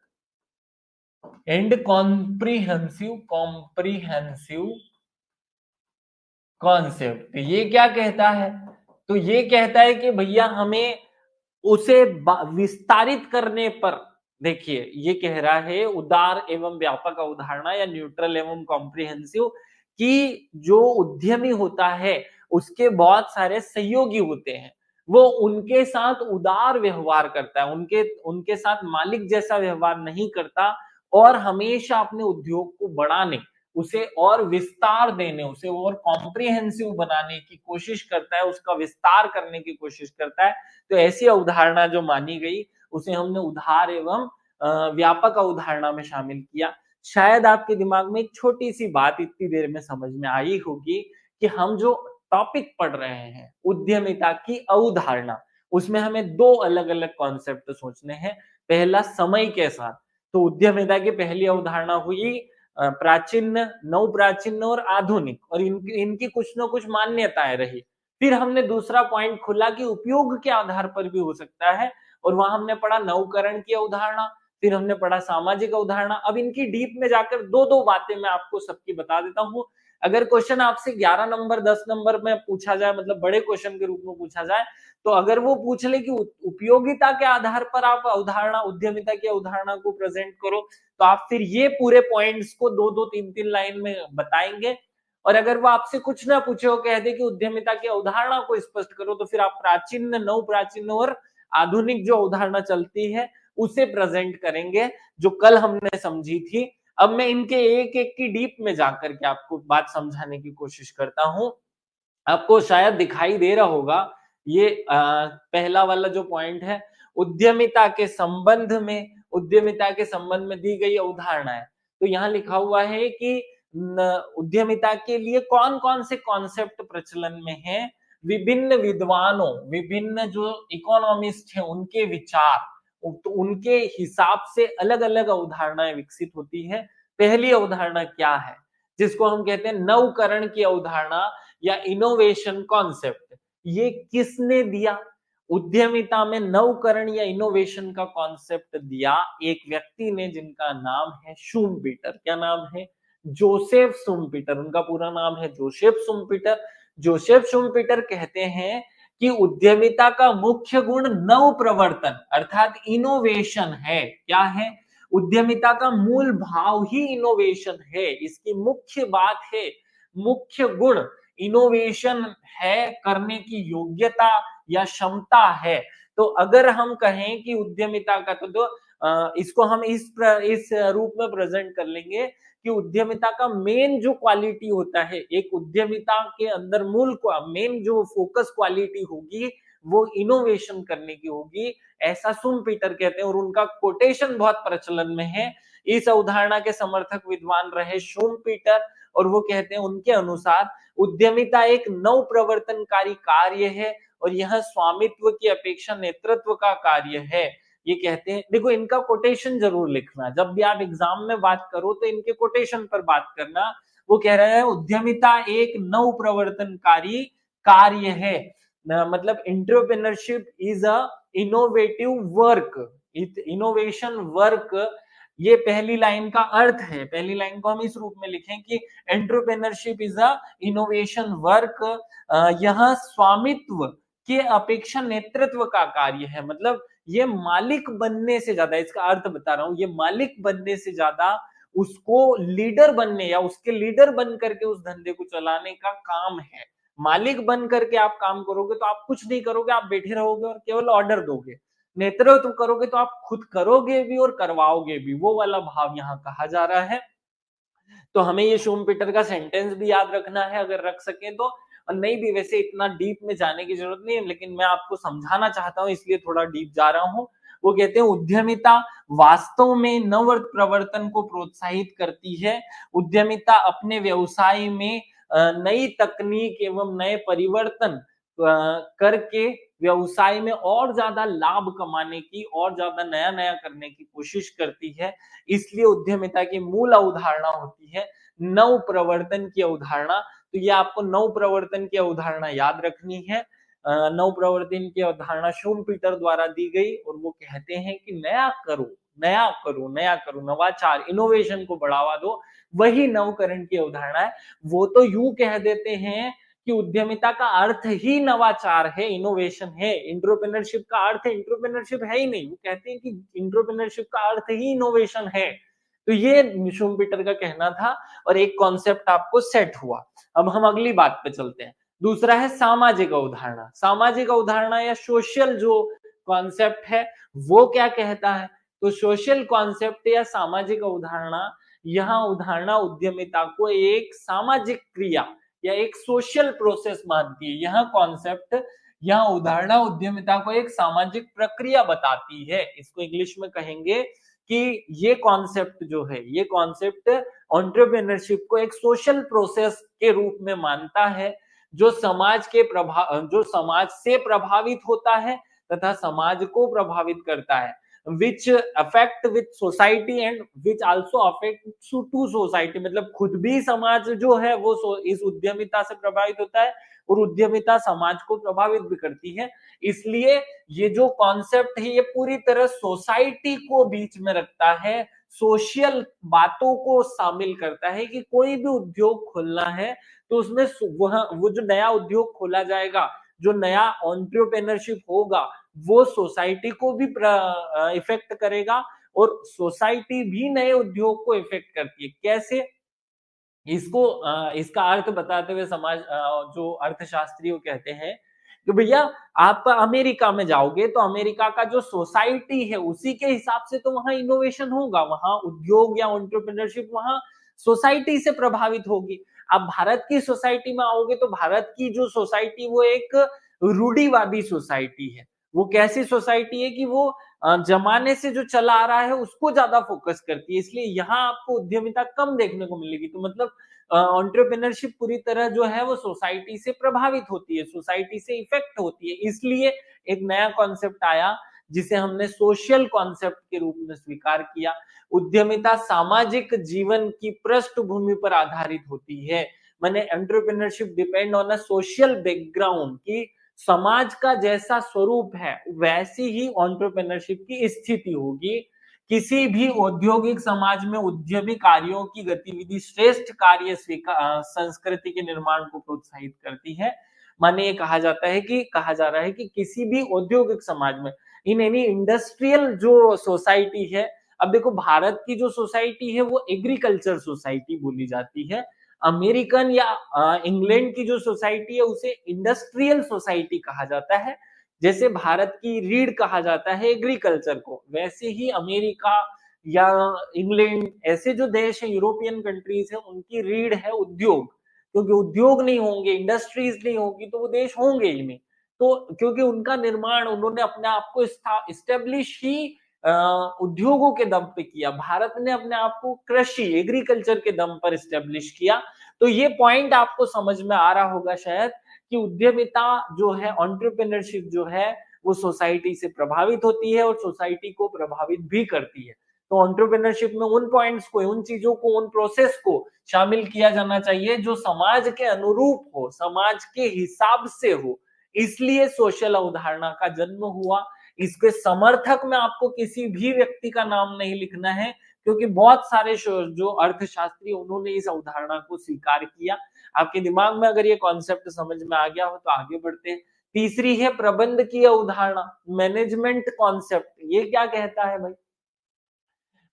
and comprehensive concept. ये क्या कहता है, तो ये कहता है कि भैया हमें उसे विस्तारित करने पर, देखिए ये कह रहा है उदार एवं व्यापक अवधारणा या न्यूट्रल एवं कॉम्प्रिहेंसिव, कि जो उद्यमी होता है उसके बहुत सारे सहयोगी होते हैं, वो उनके साथ उदार व्यवहार करता है, उनके उनके साथ मालिक जैसा व्यवहार नहीं करता, और हमेशा अपने उद्योग को बढ़ाने, उसे और विस्तार देने, उसे और कॉम्प्रिहेंसिव बनाने की कोशिश करता है, उसका विस्तार करने की कोशिश करता है। तो ऐसी अवधारणा जो मानी गई उसे हमने उदार एवं व्यापक अवधारणा में शामिल किया। शायद आपके दिमाग में एक छोटी सी बात इतनी देर में समझ में आई होगी कि हम जो टॉपिक पढ़ रहे हैं उद्यमिता की अवधारणा, उसमें हमें दो अलग अलग कॉन्सेप्ट सोचने हैं। पहला समय के साथ, तो उद्यमिता की पहली अवधारणा हुई प्राचीन, नवप्राचीन और आधुनिक, और इनकी कुछ ना कुछ मान्यताएं रही। फिर हमने दूसरा पॉइंट खुला कि उपयोग के आधार पर भी हो सकता है, और वहां हमने पढ़ा नवकरण की अवधारणा, फिर हमने पढ़ा सामाजिक अवधारणा। अब इनकी डीप में जाकर दो दो बातें मैं आपको सबकी बता देता हूँ। अगर क्वेश्चन आपसे 11 नंबर 10 नंबर में पूछा जाए, मतलब बड़े क्वेश्चन के रूप में पूछा जाए, तो अगर वो पूछ ले कि उपयोगिता के आधार पर आप अवधारणा, उद्यमिता की अवधारणा को प्रेजेंट करो, तो आप फिर ये पूरे पॉइंट्स को दो दो तीन तीन लाइन में बताएंगे। और अगर वो आपसे कुछ ना पूछे, वो कह दे कि उद्यमिता की अवधारणा को स्पष्ट करो, तो फिर आप प्राचीन, नव प्राचीन और आधुनिक जो अवधारणा चलती है उसे प्रेजेंट करेंगे, जो कल हमने समझी थी। अब मैं इनके एक एक की डीप में जाकर के आपको बात समझाने की कोशिश करता हूँ। आपको शायद दिखाई दे रहा होगा ये पहला वाला जो पॉइंट है, उद्यमिता के संबंध में दी गई अवधारणा है। तो यहाँ लिखा हुआ है कि उद्यमिता के लिए कौन कौन से कॉन्सेप्ट प्रचलन में है, विभिन्न विद्वानों, विभिन्न जो इकोनॉमिस्ट हैं उनके विचार, तो उनके हिसाब से अलग अलग अवधारणाएं विकसित होती है। पहली अवधारणा क्या है, जिसको हम कहते हैं नवकरण की अवधारणा या इनोवेशन कॉन्सेप्ट। ये किसने दिया? उद्यमिता में नवकरण या इनोवेशन का कॉन्सेप्ट दिया एक व्यक्ति ने, जिनका नाम है शुम्पीटर। क्या नाम है? Joseph Schumpeter. उनका पूरा नाम है जोसेफ शुम्पीटर। जोसेफ शुम्पीटर कहते हैं कि उद्यमिता का मुख्य गुण नव प्रवर्तन अर्थात इनोवेशन है। क्या है? उद्यमिता का मूल भाव ही इनोवेशन है। इसकी मुख्य बात है, मुख्य गुण इनोवेशन है, करने की योग्यता या क्षमता है। तो अगर हम कहें कि उद्यमिता का तो इसको हम इस रूप में प्रेजेंट कर लेंगे कि उद्यमिता का मेन जो क्वालिटी होता है, एक उद्यमिता के अंदर मूल मेन जो फोकस क्वालिटी होगी वो इनोवेशन करने की होगी, ऐसा शुम्पीटर कहते हैं। और उनका कोटेशन बहुत प्रचलन में है। इस अवधारणा के समर्थक विद्वान रहे शुम्पीटर, और वो कहते हैं उनके अनुसार उद्यमिता एक नव प्रवर्तनकारी कार्य है और यह स्वामित्व की अपेक्षा नेतृत्व का कार्य है। ये कहते हैं, देखो इनका कोटेशन जरूर लिखना, जब भी आप एग्जाम में बात करो तो इनके कोटेशन पर बात करना। वो कह रहे हैं उद्यमिता एक नव प्रवर्तनकारी कार्य है, मतलब entrepreneurship is a innovative work, innovation work. ये पहली लाइन का अर्थ है। पहली लाइन को हम इस रूप में लिखें कि entrepreneurship is a innovation work, यह स्वामित्व के अपेक्षा नेतृत्व का कार्य है। मतलब ये मालिक बनने से ज्यादा, इसका अर्थ बता रहा हूं, ये मालिक बनने से ज्यादा उसको लीडर बनने या उसके लीडर बन करके उस धंधे को चलाने का काम है। मालिक बन करके आप काम करोगे तो आप कुछ नहीं करोगे, आप बैठे रहोगे और केवल ऑर्डर दोगे। नेतृत्व करोगे तो आप खुद करोगे भी और करवाओगे भी, वो वाला भाव यहाँ कहा जा रहा है। तो हमें ये शुम्पीटर का सेंटेंस भी याद रखना है अगर रख सके तो, और नहीं भी, वैसे इतना डीप में जाने की जरूरत नहीं है, लेकिन मैं आपको समझाना चाहता हूं इसलिए थोड़ा डीप जा रहा हूं। वो कहते हैं उद्यमिता वास्तव में नव प्रवर्तन को प्रोत्साहित करती है। उद्यमिता अपने व्यवसाय में नई तकनीक एवं नए परिवर्तन करके व्यवसाय में और ज्यादा लाभ कमाने की, और ज्यादा नया नया करने की कोशिश करती है। इसलिए उद्यमिता की मूल अवधारणा होती है नव प्रवर्तन की अवधारणा। तो ये आपको नव प्रवर्तन की अवधारणा याद रखनी है। नव प्रवर्तन की अवधारणा शुम्पीटर द्वारा दी गई, और वो कहते हैं कि नया करो, नया करो, नया करो, नवाचार, इनोवेशन को बढ़ावा दो, वही नवकरण की अवधारणा है। वो तो यूं कह देते हैं कि उद्यमिता का अर्थ ही नवाचार है, इनोवेशन है। एंटरप्रेन्योरशिप का अर्थ एंटरप्रेन्योरशिप है ही नहीं। वो कहते हैं कि एंटरप्रेन्योरशिप का अर्थ ही इनोवेशन है। तो ये शुम्पीटर का कहना था, और एक कॉन्सेप्ट आपको सेट हुआ। अब हम अगली बात पे चलते हैं। दूसरा है सामाजिक अवधारणा। सामाजिक अवधारणा या सोशल जो कॉन्सेप्ट है वो क्या कहता है? तो सोशल कॉन्सेप्ट या सामाजिक अवधारणा, यह अवधारणा उद्यमिता को एक सामाजिक क्रिया या एक सोशल प्रोसेस मानती है। यह कॉन्सेप्ट, यह उदाहरणा उद्यमिता को एक सामाजिक प्रक्रिया बताती है। इसको इंग्लिश में कहेंगे कि ये कॉन्सेप्ट जो है, ये कॉन्सेप्ट एंटरप्रेन्योरशिप को एक सोशल प्रोसेस के रूप में मानता है, जो समाज से प्रभावित होता है तथा समाज को प्रभावित करता है, which affect with society and which also affect to society. मतलब खुद भी समाज जो है वो इस उद्यमिता से प्रभावित होता है, और उद्यमिता समाज को प्रभावित भी करती है। इसलिए ये जो कॉन्सेप्ट है ये पूरी तरह सोसाइटी को बीच में रखता है, सोशल बातों को शामिल करता है कि कोई भी उद्योग खोलना है तो उसमें वो जो नया उद्योग खोला जाएगा, जो नया एंटरप्रेन्योरशिप होगा, वो सोसाइटी को भी इफेक्ट करेगा, और सोसाइटी भी नए उद्योग को इफेक्ट करती है। कैसे? इसका अर्थ बताते हुए जो अर्थशास्त्री वो कहते हैं कि भैया आप अमेरिका में जाओगे तो अमेरिका का जो सोसाइटी है उसी के हिसाब से तो वहां इनोवेशन होगा, वहां उद्योग या एंटरप्रेन्योरशिप वहां सोसाइटी से प्रभावित होगी। आप भारत की सोसाइटी में आओगे तो भारत की जो सोसाइटी वो एक रूढ़िवादी सोसाइटी है। वो कैसी सोसाइटी है कि वो जमाने से जो चला आ रहा है उसको ज्यादा फोकस करती है, इसलिए यहाँ आपको उद्यमिता कम देखने को मिलेगी। तो मतलब एंटरप्रेन्योरशिप पूरी तरह जो है वो सोसाइटी से प्रभावित होती है, सोसाइटी से इफेक्ट होती है। इसलिए एक नया कॉन्सेप्ट आया जिसे हमने सोशल कॉन्सेप्ट के रूप में स्वीकार किया। उद्यमिता सामाजिक जीवन की पृष्ठभूमि पर आधारित होती है। माने entrepreneurship depend on a social background की समाज का जैसा स्वरूप है वैसी ही एंटरप्रेन्योरशिप की स्थिति होगी। किसी भी औद्योगिक समाज में उद्यमी कार्यों की गतिविधि श्रेष्ठ कार्य संस्कृति के निर्माण को प्रोत्साहित करती है। माने ये कहा जा रहा है कि किसी भी औद्योगिक समाज में इन एनी इंडस्ट्रियल जो सोसाइटी है, अब देखो भारत की जो सोसाइटी है वो एग्रीकल्चर सोसाइटी बोली जाती है। अमेरिकन या इंग्लैंड की जो सोसाइटी है उसे इंडस्ट्रियल सोसाइटी कहा जाता है। जैसे भारत की रीढ़ कहा जाता है एग्रीकल्चर को, वैसे ही अमेरिका या इंग्लैंड ऐसे जो देश है यूरोपियन कंट्रीज है उनकी रीढ़ है उद्योग। क्योंकि उद्योग नहीं होंगे, इंडस्ट्रीज नहीं होगी तो वो देश होंगे ही नहीं। तो क्योंकि उनका निर्माण उन्होंने अपने आप को इस्टेब्लिश ही उद्योगों के दम पे किया। भारत ने अपने आप को कृषि एग्रीकल्चर के दम पर इस्टेब्लिश किया। तो ये पॉइंट आपको समझ में आ रहा होगा शायद कि उद्यमिता जो है एंटरप्रेन्योरशिप जो है वो सोसाइटी से प्रभावित होती है और सोसाइटी को प्रभावित भी करती है। तो एंटरप्रेन्योरशिप में उन पॉइंट्स को, उन चीजों को, उन प्रोसेस को शामिल किया जाना चाहिए जो समाज के अनुरूप हो, समाज के हिसाब से हो। इसलिए सोशल अवधारणा का जन्म हुआ। इसके समर्थक में आपको किसी भी व्यक्ति का नाम नहीं लिखना है क्योंकि बहुत सारे जो अर्थशास्त्री उन्होंने इस अवधारणा को स्वीकार किया। आपके दिमाग में अगर ये कॉन्सेप्ट समझ में आ गया हो तो आगे बढ़ते हैं। तीसरी है प्रबंध की अवधारणा, मैनेजमेंट कॉन्सेप्ट। ये क्या कहता है भाई?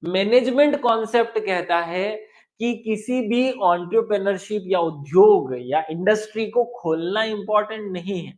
मैनेजमेंट कॉन्सेप्ट कहता है कि किसी भी एंटरप्रेन्योरशिप या उद्योग या इंडस्ट्री को खोलना इंपॉर्टेंट नहीं है,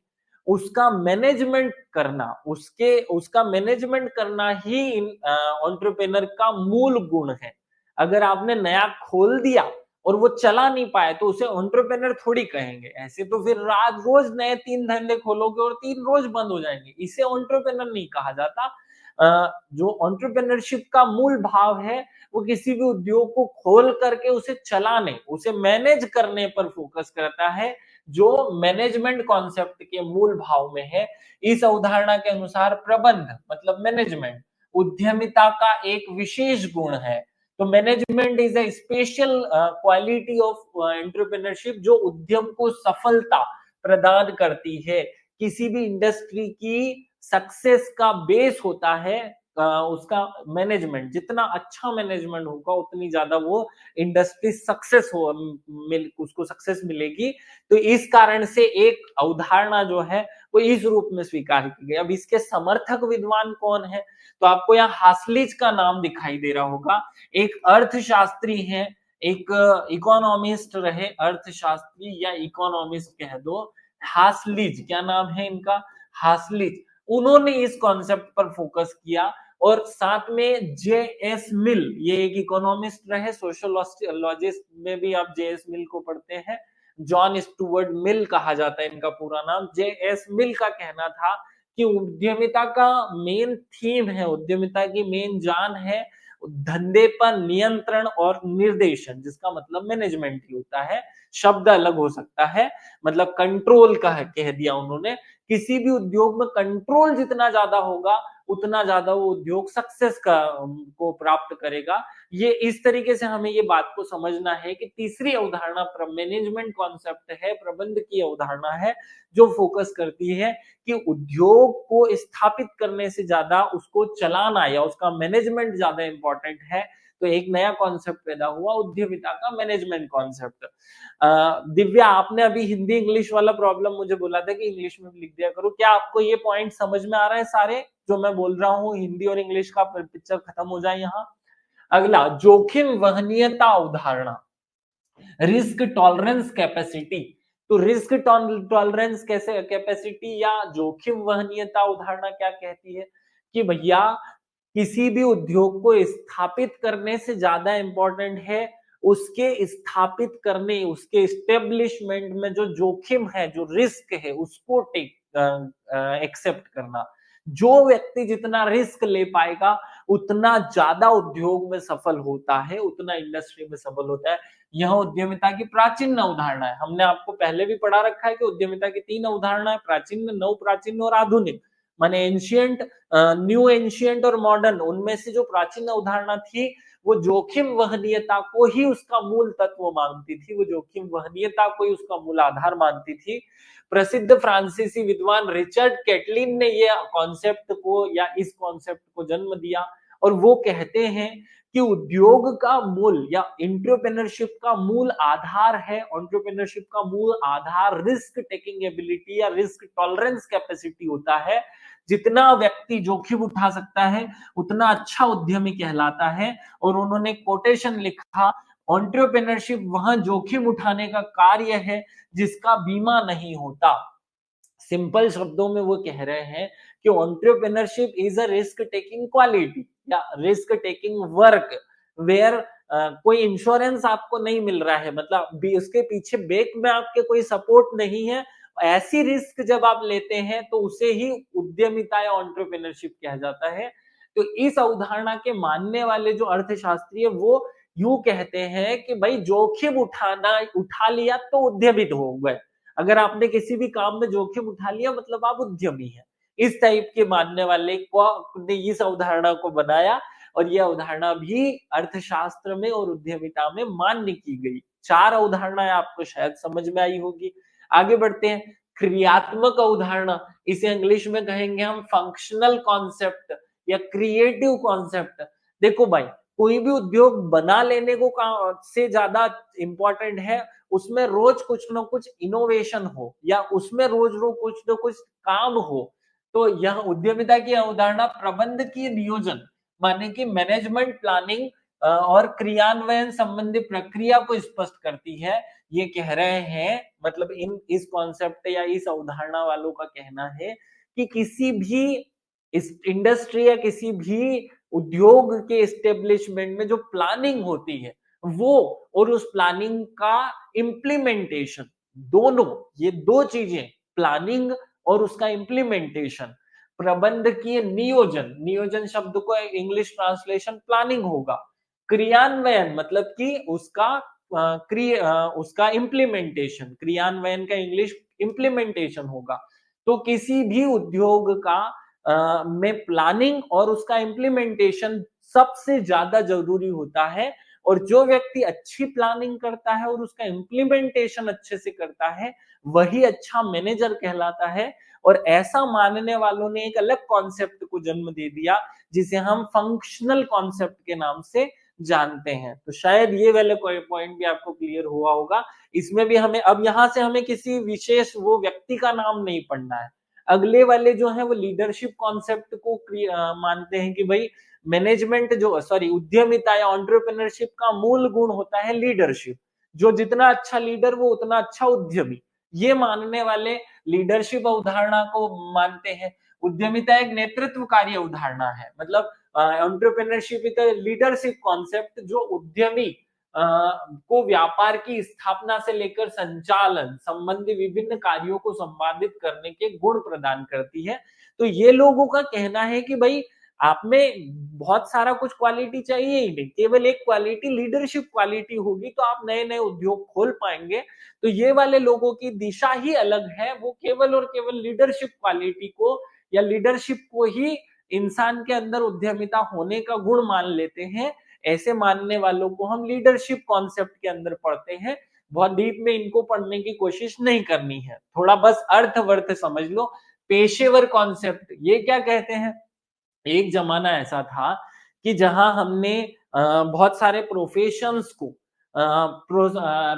उसका मैनेजमेंट करना, उसका मैनेजमेंट करना ही एंटरप्रेन्योर का मूल गुण है। अगर आपने नया खोल दिया और वो चला नहीं पाए तो उसे एंटरप्रेन्योर थोड़ी कहेंगे। ऐसे तो फिर रात रोज नए 3 धंधे खोलोगे और 3 रोज बंद हो जाएंगे, इसे एंटरप्रेन्योर नहीं कहा जाता। जो एंटरप्रेन्योरशिप का मूल भाव है वो किसी भी उद्योग को खोल करके उसे चलाने, उसे मैनेज करने पर फोकस करता है, जो मैनेजमेंट कॉन्सेप्ट के मूल भाव में है। इस अवधारणा के अनुसार प्रबंध मतलब मैनेजमेंट उद्यमिता का एक विशेष गुण है। तो management is a special quality of entrepreneurship जो उद्यम को सफलता प्रदान करती है। किसी भी इंडस्ट्री की सक्सेस का बेस होता है उसका मैनेजमेंट। जितना अच्छा मैनेजमेंट होगा उतनी ज्यादा वो इंडस्ट्री सक्सेस हो उसको सक्सेस मिलेगी। तो इस कारण से एक अवधारणा जो है वो इस रूप में स्वीकार की गई। अब इसके समर्थक विद्वान कौन है? तो आपको यहाँ हास्लिज का नाम दिखाई दे रहा होगा। एक अर्थशास्त्री है, एक इकोनॉमिस्ट रहे, अर्थशास्त्री या इकोनॉमिस्ट कह दो। हास्लिज, क्या नाम है इनका? हास्लिज। उन्होंने इस कॉन्सेप्ट पर फोकस किया और साथ में जे एस मिल, ये एक इकोनॉमिस्ट रहे, सोशोलॉजिस्ट में भी आप जे एस मिल को पढ़ते हैं। जॉन स्टुअर्ट मिल कहा जाता है इनका पूरा नाम। जे एस मिल का कहना था कि उद्यमिता का मेन थीम है, उद्यमिता की मेन जान है धंधे पर नियंत्रण और निर्देशन, जिसका मतलब मैनेजमेंट ही होता है। शब्द अलग हो सकता है, मतलब कंट्रोल का है कह दिया उन्होंने। किसी भी उद्योग में कंट्रोल जितना ज्यादा होगा उतना ज्यादा वो उद्योग सक्सेस का को प्राप्त करेगा। ये इस तरीके से हमें ये बात को समझना है कि तीसरी अवधारणा मैनेजमेंट कॉन्सेप्ट है, प्रबंध की अवधारणा है, जो फोकस करती है कि उद्योग को स्थापित करने से ज्यादा उसको चलाना या उसका मैनेजमेंट ज्यादा इंपॉर्टेंट है। तो एक नया कॉन्सेप्ट पैदा हुआ उद्यमिता का, मैनेजमेंट कॉन्सेप्ट। दिव्या, आपने अभी हिंदी इंग्लिश वाला प्रॉब्लम मुझे बोला था कि इंग्लिश में भी लिख दिया करो। क्या आपको ये पॉइंट समझ में आ रहा है सारे जो मैं बोल रहा हूँ? हिंदी और इंग्लिश का पिक्चर खत्म हो जाए यहाँ। अगला, जोखिम वहनीयता अवधारणा, रिस्क टॉलरेंस कैपेसिटी। तो रिस्क टॉलरेंस कैसे कैपेसिटी या जोखिम वहनीयता अवधारणा क्या कहती है कि भैया किसी भी उद्योग को स्थापित करने से ज्यादा इंपॉर्टेंट है उसके स्थापित करने, उसके इस्टेब्लिशमेंट में जो जोखिम है, जो रिस्क है, उसको टेक एक्सेप्ट करना। जो व्यक्ति जितना रिस्क ले पाएगा उतना ज्यादा उद्योग में सफल होता है, उतना इंडस्ट्री में सफल होता है। यह उद्यमिता की प्राचीन अवधारणा है। हमने आपको पहले भी पढ़ा रखा है कि उद्यमिता की 3 अवधारणाएं, प्राचीन, नवप्राचीन और आधुनिक। माने एंशिएंट, न्यू एंशिएंट और मॉडर्न। उनमें से जो प्राचीन अवधारणा थी वो जोखिम वहनीयता को ही उसका मूल तत्व मानती थी, वो जोखिम वहनीयता को ही उसका मूल आधार मानती थी। प्रसिद्ध फ्रांसीसी विद्वान रिचर्ड कैटलिन ने ये कॉन्सेप्ट को या इस कॉन्सेप्ट को जन्म दिया और वो कहते हैं कि उद्योग का मूल या एंटरप्रेन्योरशिप का मूल आधार है, एंटरप्रेन्योरशिप का मूल आधार रिस्क टेकिंग एबिलिटी या रिस्क टॉलरेंस कैपेसिटी होता है। जितना व्यक्ति जोखिम उठा सकता है उतना अच्छा उद्यमी कहलाता है। और उन्होंने कोटेशन लिखा, एंटरप्रेन्योरशिप वह जोखिम उठाने का कार्य है जिसका बीमा नहीं होता। सिंपल शब्दों में वो कह रहे हैं कि entrepreneurship is a risk taking quality या रिस्क टेकिंग वर्क वेयर कोई इंश्योरेंस आपको नहीं मिल रहा है, मतलब उसके पीछे बैक में आपके कोई सपोर्ट नहीं है। ऐसी रिस्क जब आप लेते हैं तो उसे ही उद्यमिता या एंटरप्रेन्योरशिप कहा जाता है। तो इस अवधारणा के मानने वाले जो अर्थशास्त्री है वो यूं कहते हैं कि भाई जोखिम उठा लिया तो उद्यमित हो गए। अगर आपने किसी भी काम में जोखिम उठा लिया मतलब आप उद्यमी हैं। इस टाइप के मानने वाले को ने इस अवधारणा को बनाया और यह अवधारणा भी अर्थशास्त्र में और उद्यमिता में मान्य की गई। 4 अवधारणाएं आपको शायद समझ में आई होगी। आगे बढ़ते हैं। क्रियात्मक अवधारणा, इसे इंग्लिश में कहेंगे हम फंक्शनल कॉन्सेप्ट या क्रिएटिव कॉन्सेप्ट। देखो भाई, कोई भी उद्योग बना लेने को से ज्यादा इंपॉर्टेंट है उसमें रोज कुछ ना कुछ इनोवेशन हो या उसमें रोज रोज कुछ ना कुछ काम हो। तो यह उद्यमिता की अवधारणा प्रबंधकीय नियोजन माने कि मैनेजमेंट प्लानिंग और क्रियान्वयन संबंधी प्रक्रिया को स्पष्ट करती है। ये कह रहे हैं, मतलब इस कॉन्सेप्ट या इस अवधारणा वालों का कहना है कि किसी भी इस इंडस्ट्री या किसी भी उद्योग के एस्टेब्लिशमेंट में जो प्लानिंग होती है वो और उस प्लानिंग का इम्प्लीमेंटेशन, दोनों, ये 2 चीजें, प्लानिंग और उसका इम्प्लीमेंटेशन, प्रबंधकीय नियोजन, नियोजन शब्द को इंग्लिश ट्रांसलेशन प्लानिंग होगा, क्रियान्वयन मतलब कि उसका इम्प्लीमेंटेशन, क्रियान्वयन का इंग्लिश इम्प्लीमेंटेशन होगा। तो किसी भी उद्योग का में प्लानिंग और उसका इम्प्लीमेंटेशन सबसे ज्यादा जरूरी होता है। और जो व्यक्ति अच्छी प्लानिंग करता है और उसका इम्प्लीमेंटेशन अच्छे से करता है वही अच्छा मैनेजर कहलाता है। और ऐसा मानने वालों ने एक अलग कॉन्सेप्ट को जन्म दे दिया जिसे हम फंक्शनल कॉन्सेप्ट के नाम से जानते हैं। तो शायद ये वाले कोई पॉइंट भी आपको क्लियर हुआ होगा। इसमें भी हमें अब यहां से हमें किसी विशेष वो व्यक्ति का नाम नहीं पढ़ना है। अगले वाले जो है वो लीडरशिप कॉन्सेप्ट को मानते हैं कि भाई मैनेजमेंट जो उद्यमिता या एंटरप्रेन्योरशिप का मूल गुण होता है लीडरशिप। जो जितना अच्छा लीडर वो उतना अच्छा उद्यमी। ये मानने वाले लीडरशिप अवधारणा को मानते हैं। उद्यमिता एक नेतृत्वकारी अवधारणा है, मतलब entrepreneurship is a leadership concept जो उद्यमी को व्यापार की स्थापना से लेकर संचालन संबंधी विभिन्न कार्यों को संपादित करने के गुण प्रदान करती है। तो ये लोगों का कहना है कि भाई आप में बहुत सारा कुछ क्वालिटी चाहिए ही नहीं, केवल एक क्वालिटी लीडरशिप क्वालिटी होगी तो आप नए नए उद्योग खोल पाएंगे। तो ये वाले लोगों की दिशा ही अलग है, वो केवल और केवल लीडरशिप क्वालिटी को या लीडरशिप को ही इंसान के अंदर उद्यमिता होने का गुण मान लेते हैं। ऐसे मानने वालों को हम लीडरशिप कॉन्सेप्ट के अंदर पढ़ते हैं। बहुत डीप में इनको पढ़ने की कोशिश नहीं करनी है, थोड़ा बस अर्थ वर्थ समझ लो। पेशेवर कॉन्सेप्ट ये क्या कहते हैं? एक जमाना ऐसा था कि जहां हमने बहुत सारे प्रोफेशंस को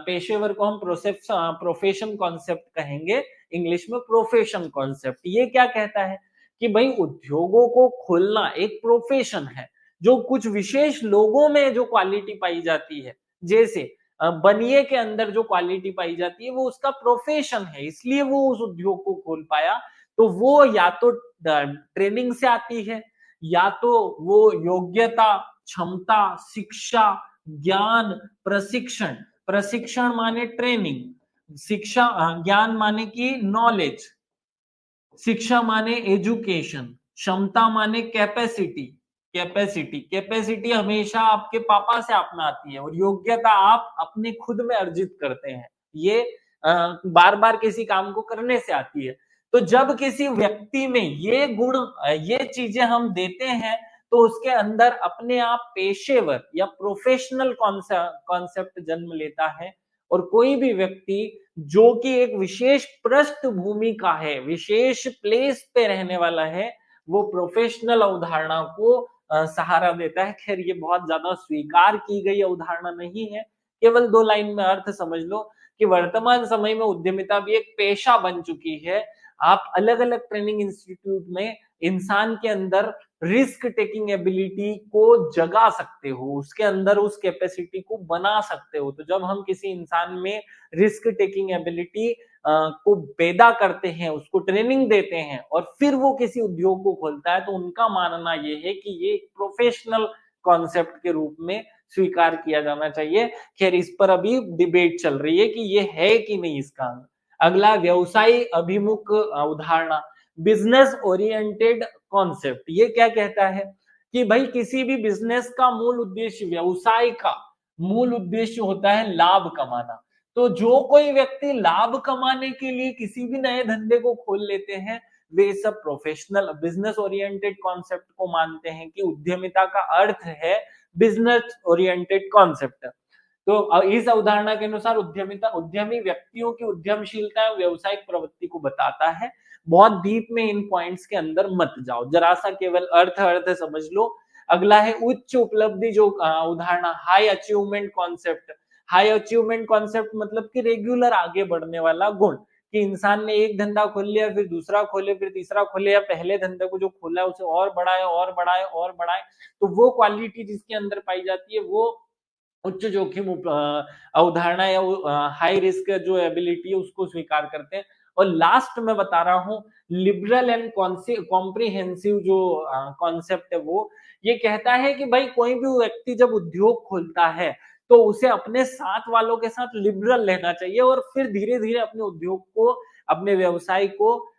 पेशेवर को हम प्रोफेशन कॉन्सेप्ट कहेंगे, इंग्लिश में प्रोफेशन कॉन्सेप्ट। ये क्या कहता है कि भाई उद्योगों को खोलना एक प्रोफेशन है जो कुछ विशेष लोगों में जो क्वालिटी पाई जाती है। जैसे बनिए के अंदर जो क्वालिटी पाई जाती है वो उसका प्रोफेशन है, इसलिए वो उस उद्योग को खोल पाया। तो वो या तो ट्रेनिंग से आती है, या तो वो योग्यता, क्षमता, शिक्षा, ज्ञान, प्रशिक्षण। प्रशिक्षण माने ट्रेनिंग, शिक्षा ज्ञान माने कि नॉलेज, शिक्षा माने एजुकेशन, क्षमता माने कैपेसिटी। कैपेसिटी हमेशा आपके पापा से आपने आती है, और योग्यता आप अपने खुद में अर्जित करते हैं। ये बार बार किसी काम को करने से आती है। तो जब किसी व्यक्ति में ये गुण, ये चीजें हम देते हैं, तो उसके अंदर अपने आप पेशेवर या प्रोफेशनल कॉन्सेप्ट जन्म लेता है। और कोई भी व्यक्ति जो कि एक विशेष पृष्ठभूमि का है, विशेष प्लेस पे रहने वाला है, वो प्रोफेशनल अवधारणा को सहारा देता है। खैर ये बहुत ज्यादा स्वीकार की गई अवधारणा नहीं है, केवल 2 लाइन में अर्थ समझ लो कि वर्तमान समय में उद्यमिता भी एक पेशा बन चुकी है। आप अलग-अलग ट्रेनिंग इंस्टीट्यूट में इंसान के अंदर रिस्क टेकिंग एबिलिटी को जगा सकते हो, उसके अंदर उस कैपेसिटी को बना सकते हो। तो जब हम किसी इंसान में रिस्क टेकिंग एबिलिटी को पैदा करते हैं, उसको ट्रेनिंग देते हैं, और फिर वो किसी उद्योग को खोलता है, तो उनका मानना ये है कि ये एक प्रोफेशनल कॉन्सेप्ट के रूप में स्वीकार किया जाना चाहिए। खैर इस पर अभी डिबेट चल रही है कि ये है कि नहीं इसका। अगला, व्यवसाय अभिमुख अवधारणा, बिजनेस ओरिएंटेड कॉन्सेप्ट। ये क्या कहता है कि भाई किसी भी बिजनेस का मूल उद्देश्य, व्यवसाय का मूल उद्देश्य होता है लाभ कमाना। तो जो कोई व्यक्ति लाभ कमाने के लिए किसी भी नए धंधे को खोल लेते हैं, वे सब प्रोफेशनल बिजनेस ओरिएंटेड कॉन्सेप्ट को मानते हैं कि उद्यमिता का अर्थ है बिजनेस ओरिएंटेड कॉन्सेप्ट। तो इस अवधारणा के अनुसार उद्यमिता उद्यमी व्यक्तियों की उद्यमशीलता एवं व्यावसायिक प्रवृत्ति को बताता है। बहुत डीप में इन पॉइंट्स के अंदर मत जाओ, जरा सा केवल अर्थ अर्थ समझ लो। अगला है उच्च उपलब्धि, जो उदाहरण high achievement concept. High achievement concept मतलब कि रेगुलर आगे बढ़ने वाला गुण, कि इंसान ने एक धंधा खोल लिया, फिर दूसरा खोले, फिर तीसरा खोले, या पहले धंधे को जो खोला है उसे और बढ़ाए और बढ़ाए और बढ़ाए। तो वो क्वालिटी जिसके अंदर पाई जाती है वो उच्च जोखिम अवधारणा या हाई रिस्क जो एबिलिटी है उसको स्वीकार करते हैं। और लास्ट में बता रहा हूं, लिबरल एंड कॉम्प्रिहेंसिव जो कॉन्सेप्ट है, वो ये कहता है कि भाई कोई भी व्यक्ति जब उद्योग खोलता है, तो उसे अपने साथ वालों के साथ लिबरल रहना चाहिए, और फिर धीरे धीरे अपने उद्योग को, अपने व्यवसाय को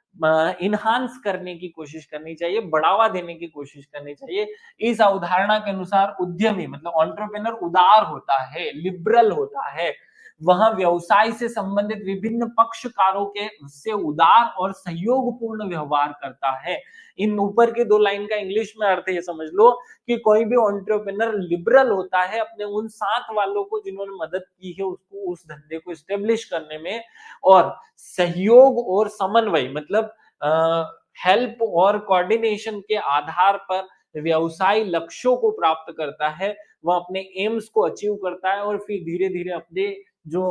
इनहांस करने की कोशिश करनी चाहिए, बढ़ावा देने की कोशिश करनी चाहिए। इस अवधारणा के अनुसार उद्यमी मतलब एंटरप्रेन्योर उदार होता है, लिबरल होता है। वह व्यवसाय से संबंधित विभिन्न पक्षकारों के से उदार और सहयोगपूर्ण व्यवहार करता है। इन ऊपर के 2 लाइन का इंग्लिश में अर्थ ये समझ लो कि कोई भी एंटरप्रेन्योर लिबरल होता है अपने उन साथ वालों को जिन्होंने मदद की है उसको, उस धंधे को एस्टेब्लिश करने में, और सहयोग और समन्वय मतलब हेल्प और कोऑर्डिनेशन के आधार पर व्यवसाय लक्ष्यों को प्राप्त करता है। वह अपने एम्स को अचीव करता है, और फिर धीरे धीरे अपने जो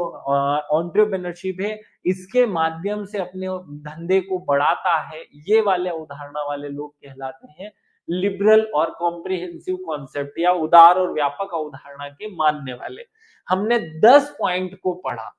एंटरप्रेन्योरशिप है इसके माध्यम से अपने धंधे को बढ़ाता है। ये वाले उदाहरण वाले लोग कहलाते हैं लिबरल और कॉम्प्रिहेंसिव कॉन्सेप्ट या उदार और व्यापक अवधारणा के मानने वाले। हमने 10 पॉइंट को पढ़ा।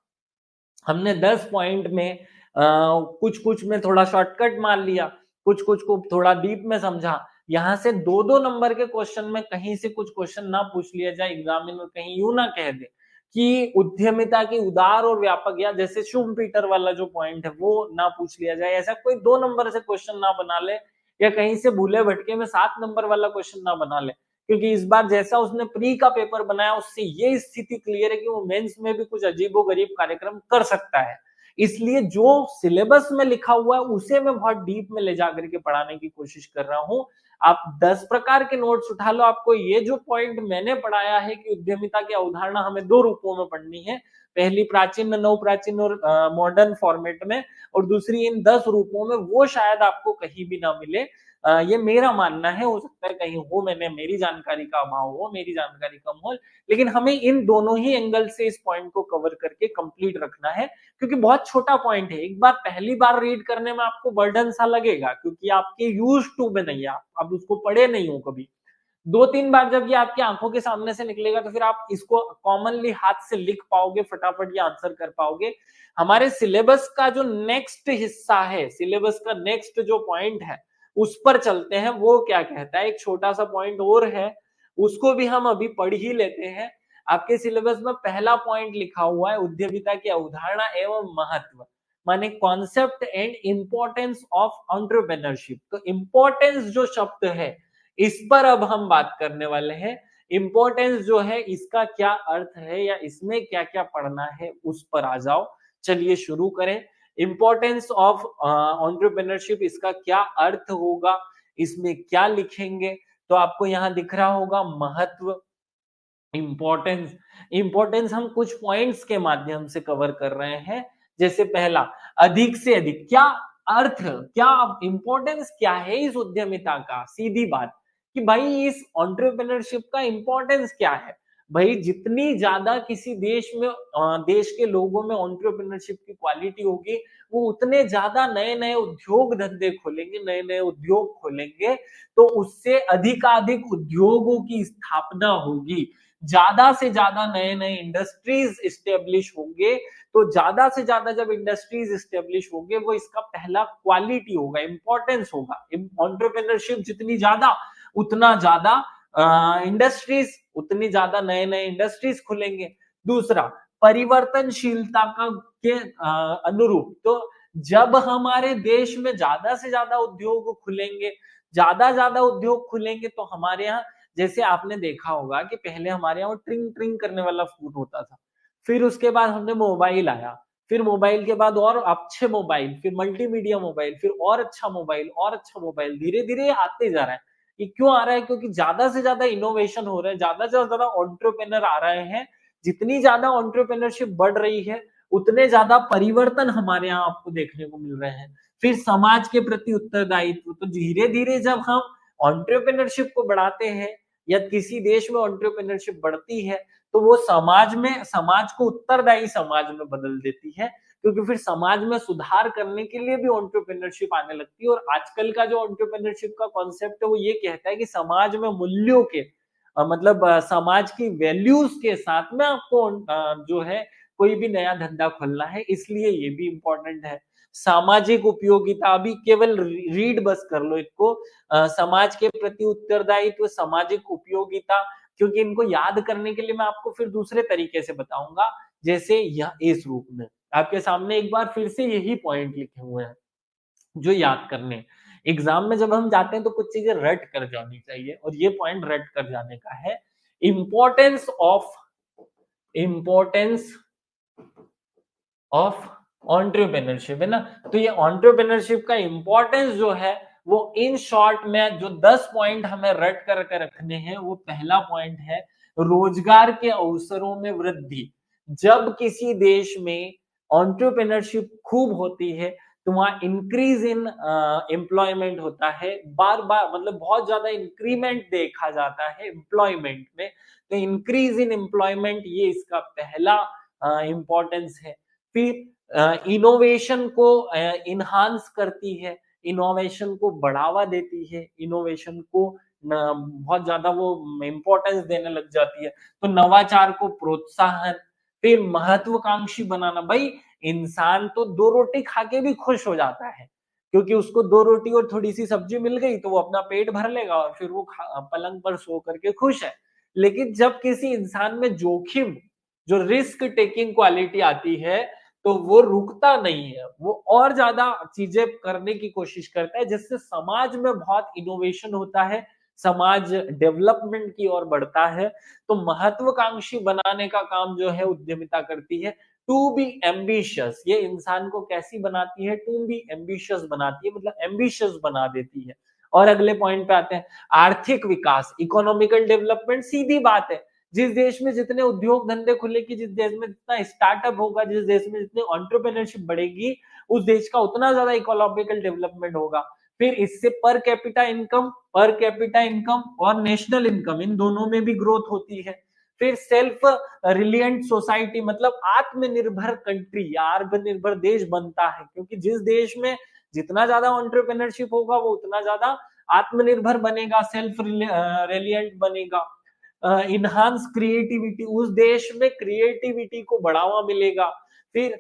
हमने 10 पॉइंट में कुछ कुछ में थोड़ा शॉर्टकट मार लिया, कुछ कुछ को थोड़ा डीप में समझा। यहाँ से 2-2 नंबर के क्वेश्चन में कहीं से कुछ क्वेश्चन ना पूछ लिया जाए, एग्जामिनर कहीं यूं ना कह दे कि उद्यमिता की उदार और व्यापक, या जैसे शुभपीटर वाला जो पॉइंट है वो ना पूछ लिया जाए। ऐसा कोई 2 नंबर से क्वेश्चन ना बना ले, या कहीं से भूले भटके में 7 नंबर वाला क्वेश्चन ना बना ले, क्योंकि इस बार जैसा उसने प्री का पेपर बनाया उससे ये स्थिति क्लियर है कि वो मेंस में भी कुछ अजीबोगरीब कार्यक्रम कर सकता है। इसलिए जो सिलेबस में लिखा हुआ है उसे मैं बहुत डीप में ले जाकर के पढ़ाने की कोशिश कर रहा हूं। आप 10 प्रकार के नोट्स उठा लो, आपको ये जो पॉइंट मैंने पढ़ाया है कि उद्यमिता की अवधारणा हमें 2 रूपों में पढ़नी है, पहली प्राचीन, नवप्राचीन और मॉडर्न फॉर्मेट में, और दूसरी इन 10 रूपों में, वो शायद आपको कहीं भी ना मिले। ये मेरा मानना है, हो सकता है कहीं हो, मैंने मेरी जानकारी का अभाव हो, मेरी जानकारी कम हो, लेकिन हमें इन दोनों ही एंगल से इस पॉइंट को कवर करके कंप्लीट रखना है, क्योंकि बहुत छोटा पॉइंट है। एक बार पहली बार रीड करने में आपको बर्डन सा लगेगा, क्योंकि आपके यूज टू में नहीं है, आप उसको पढ़े नहीं हो कभी। 2-3 बार जब ये आपकी आंखों के सामने से निकलेगा तो फिर आप इसको कॉमनली हाथ से लिख पाओगे, फटाफट ये आंसर कर पाओगे। हमारे सिलेबस का जो नेक्स्ट हिस्सा है, सिलेबस का नेक्स्ट जो पॉइंट है, उस पर चलते हैं। वो क्या कहता है, एक छोटा सा पॉइंट और है, उसको भी हम अभी पढ़ ही लेते हैं। आपके सिलेबस में पहला पॉइंट लिखा हुआ है उद्यमिता की अवधारणा एवं महत्व, माने concept and importance of entrepreneurship. तो इंपॉर्टेंस जो शब्द है, इस पर अब हम बात करने वाले हैं। इंपॉर्टेंस जो है, इसका क्या अर्थ है या इसमें क्या क्या पढ़ना है, उस पर आ जाओ। चलिए शुरू करें। इंपॉर्टेंस ऑफ एंटरप्रेन्योरशिप, इसका क्या अर्थ होगा, इसमें क्या लिखेंगे, तो आपको यहां दिख रहा होगा महत्व, इंपॉर्टेंस। इंपॉर्टेंस हम कुछ पॉइंट्स के माध्यम से कवर कर रहे हैं। जैसे पहला, अधिक से अधिक, क्या अर्थ, क्या इंपॉर्टेंस क्या है इस उद्यमिता का, सीधी बात कि भाई इस एंटरप्रेन्योरशिप का इंपॉर्टेंस क्या है। भाई जितनी ज्यादा किसी देश में देश के लोगों में एंटरप्रेन्योरशिप की क्वालिटी होगी, वो उतने ज्यादा नए नए उद्योग धंधे खोलेंगे, नए नए उद्योग खोलेंगे, तो उससे अधिकाधिक उद्योगों की स्थापना होगी, ज्यादा से ज्यादा नए नए इंडस्ट्रीज स्टेब्लिश होंगे। तो ज्यादा से ज्यादा जब इंडस्ट्रीज स्टेब्लिश होंगे, वो इसका पहला क्वालिटी होगा, इंपॉर्टेंस होगा। एंटरप्रेन्योरशिप जितनी ज्यादा, उतना ज्यादा इंडस्ट्रीज, उतनी ज्यादा नए नए इंडस्ट्रीज खुलेंगे। दूसरा, परिवर्तनशीलता का के अनुरूप, तो जब हमारे देश में ज्यादा से ज्यादा उद्योग खुलेंगे, ज्यादा उद्योग खुलेंगे, तो हमारे यहाँ, जैसे आपने देखा होगा कि पहले हमारे यहाँ ट्रिंग ट्रिंग करने वाला फोन होता था, फिर उसके बाद हमने मोबाइल आया, फिर मोबाइल के बाद और अच्छे मोबाइल, फिर मल्टीमीडिया मोबाइल, फिर और अच्छा मोबाइल, और अच्छा मोबाइल, धीरे धीरे आते जा रहा है। ये क्यों आ रहा है? क्योंकि ज्यादा से ज्यादा इनोवेशन हो रहा है, ज्यादा से ज्यादा एंटरप्रेन्योर आ रहे हैं। जितनी ज्यादा एंटरप्रेन्योरशिप बढ़ रही है, उतने ज्यादा परिवर्तन हमारे यहाँ आपको देखने को मिल रहे हैं। फिर समाज के प्रति उत्तरदायित्व, तो धीरे धीरे जब हम एंटरप्रेन्योरशिप को बढ़ाते हैं या किसी देश में एंटरप्रेन्योरशिप बढ़ती है, तो वो समाज में, समाज को उत्तरदायी समाज में बदल देती है, क्योंकि फिर समाज में सुधार करने के लिए भी एंटरप्रेन्योरशिप आने लगती है। और आजकल का जो एंटरप्रेन्योरशिप का कॉन्सेप्ट है, वो ये कहता है कि समाज में मूल्यों के मतलब समाज की वैल्यूज के साथ में आपको जो है कोई भी नया धंधा खोलना है, इसलिए ये भी इंपॉर्टेंट है। सामाजिक उपयोगिता, अभी केवल रीड बस कर लो इसको, समाज के प्रति उत्तरदायित्व, सामाजिक उपयोगिता, क्योंकि इनको याद करने के लिए मैं आपको फिर दूसरे तरीके से बताऊंगा, जैसे यह इस रूप में आपके सामने एक बार फिर से यही पॉइंट लिखे हुए हैं जो याद करने। एग्जाम में जब हम जाते हैं तो कुछ चीजें रट कर जानी चाहिए, और ये पॉइंट रट कर जाने का है। Importance of, importance of entrepreneurship है ना, तो ये एंटरप्रेन्योरशिप का इंपॉर्टेंस जो है, वो इन शॉर्ट में जो 10 पॉइंट हमें रट करके रखने हैं, वो पहला पॉइंट है रोजगार के अवसरों में वृद्धि। जब किसी देश में एंटरप्रेन्योरशिप खूब होती है, तो वहां इंक्रीज इन एम्प्लॉयमेंट होता है, बार बार, मतलब बहुत ज्यादा इंक्रीमेंट देखा जाता है एम्प्लॉयमेंट में। तो इंक्रीज इन एम्प्लॉयमेंट, ये इसका पहला इंपॉर्टेंस है। फिर इनोवेशन को इनहांस करती है, इनोवेशन को बढ़ावा देती है, इनोवेशन को बहुत ज्यादा वो इंपॉर्टेंस देने लग जाती है। तो नवाचार को प्रोत्साहन, फिर महत्वाकांक्षी बनाना। भाई इंसान तो 2 रोटी खा के भी खुश हो जाता है, क्योंकि उसको 2 रोटी और थोड़ी सी सब्जी मिल गई तो वो अपना पेट भर लेगा और फिर वो पलंग पर सो करके खुश है। लेकिन जब किसी इंसान में जोखिम, जो रिस्क टेकिंग क्वालिटी आती है, तो वो रुकता नहीं है, वो और ज्यादा चीजें करने की कोशिश करता है, जिससे समाज में बहुत इनोवेशन होता है, समाज डेवलपमेंट की ओर बढ़ता है। तो महत्वाकांक्षी बनाने का काम जो है उद्यमिता करती है। टू बी एम्बिशियस, ये इंसान को कैसी बनाती है? टू बी एम्बिशियस बनाती है, मतलब एम्बिशियस बना देती है। और अगले पॉइंट पे आते हैं, आर्थिक विकास, इकोनॉमिकल डेवलपमेंट। सीधी बात है, जिस देश में जितने उद्योग धंधे खुलेगी, जिस देश में जितना स्टार्टअप होगा, जिस देश में जितनी एंटरप्रेन्योरशिप बढ़ेगी, उस देश का उतना ज्यादा इकोनॉमिकल डेवलपमेंट होगा। फिर इससे per capita income, per capita income और नेशनल इनकम, इन दोनों में भी ग्रोथ होती है। फिर सेल्फ रिलियंट सोसाइटी, मतलब आत्मनिर्भर कंट्री या आत्मनिर्भर देश बनता है, क्योंकि जिस देश में जितना ज्यादा एंटरप्रेन्योरशिप होगा, वो उतना ज्यादा आत्मनिर्भर बनेगा, सेल्फ रिलिएंट बनेगा, इनहांस क्रिएटिविटी, उस देश में क्रिएटिविटी को बढ़ावा मिलेगा। फिर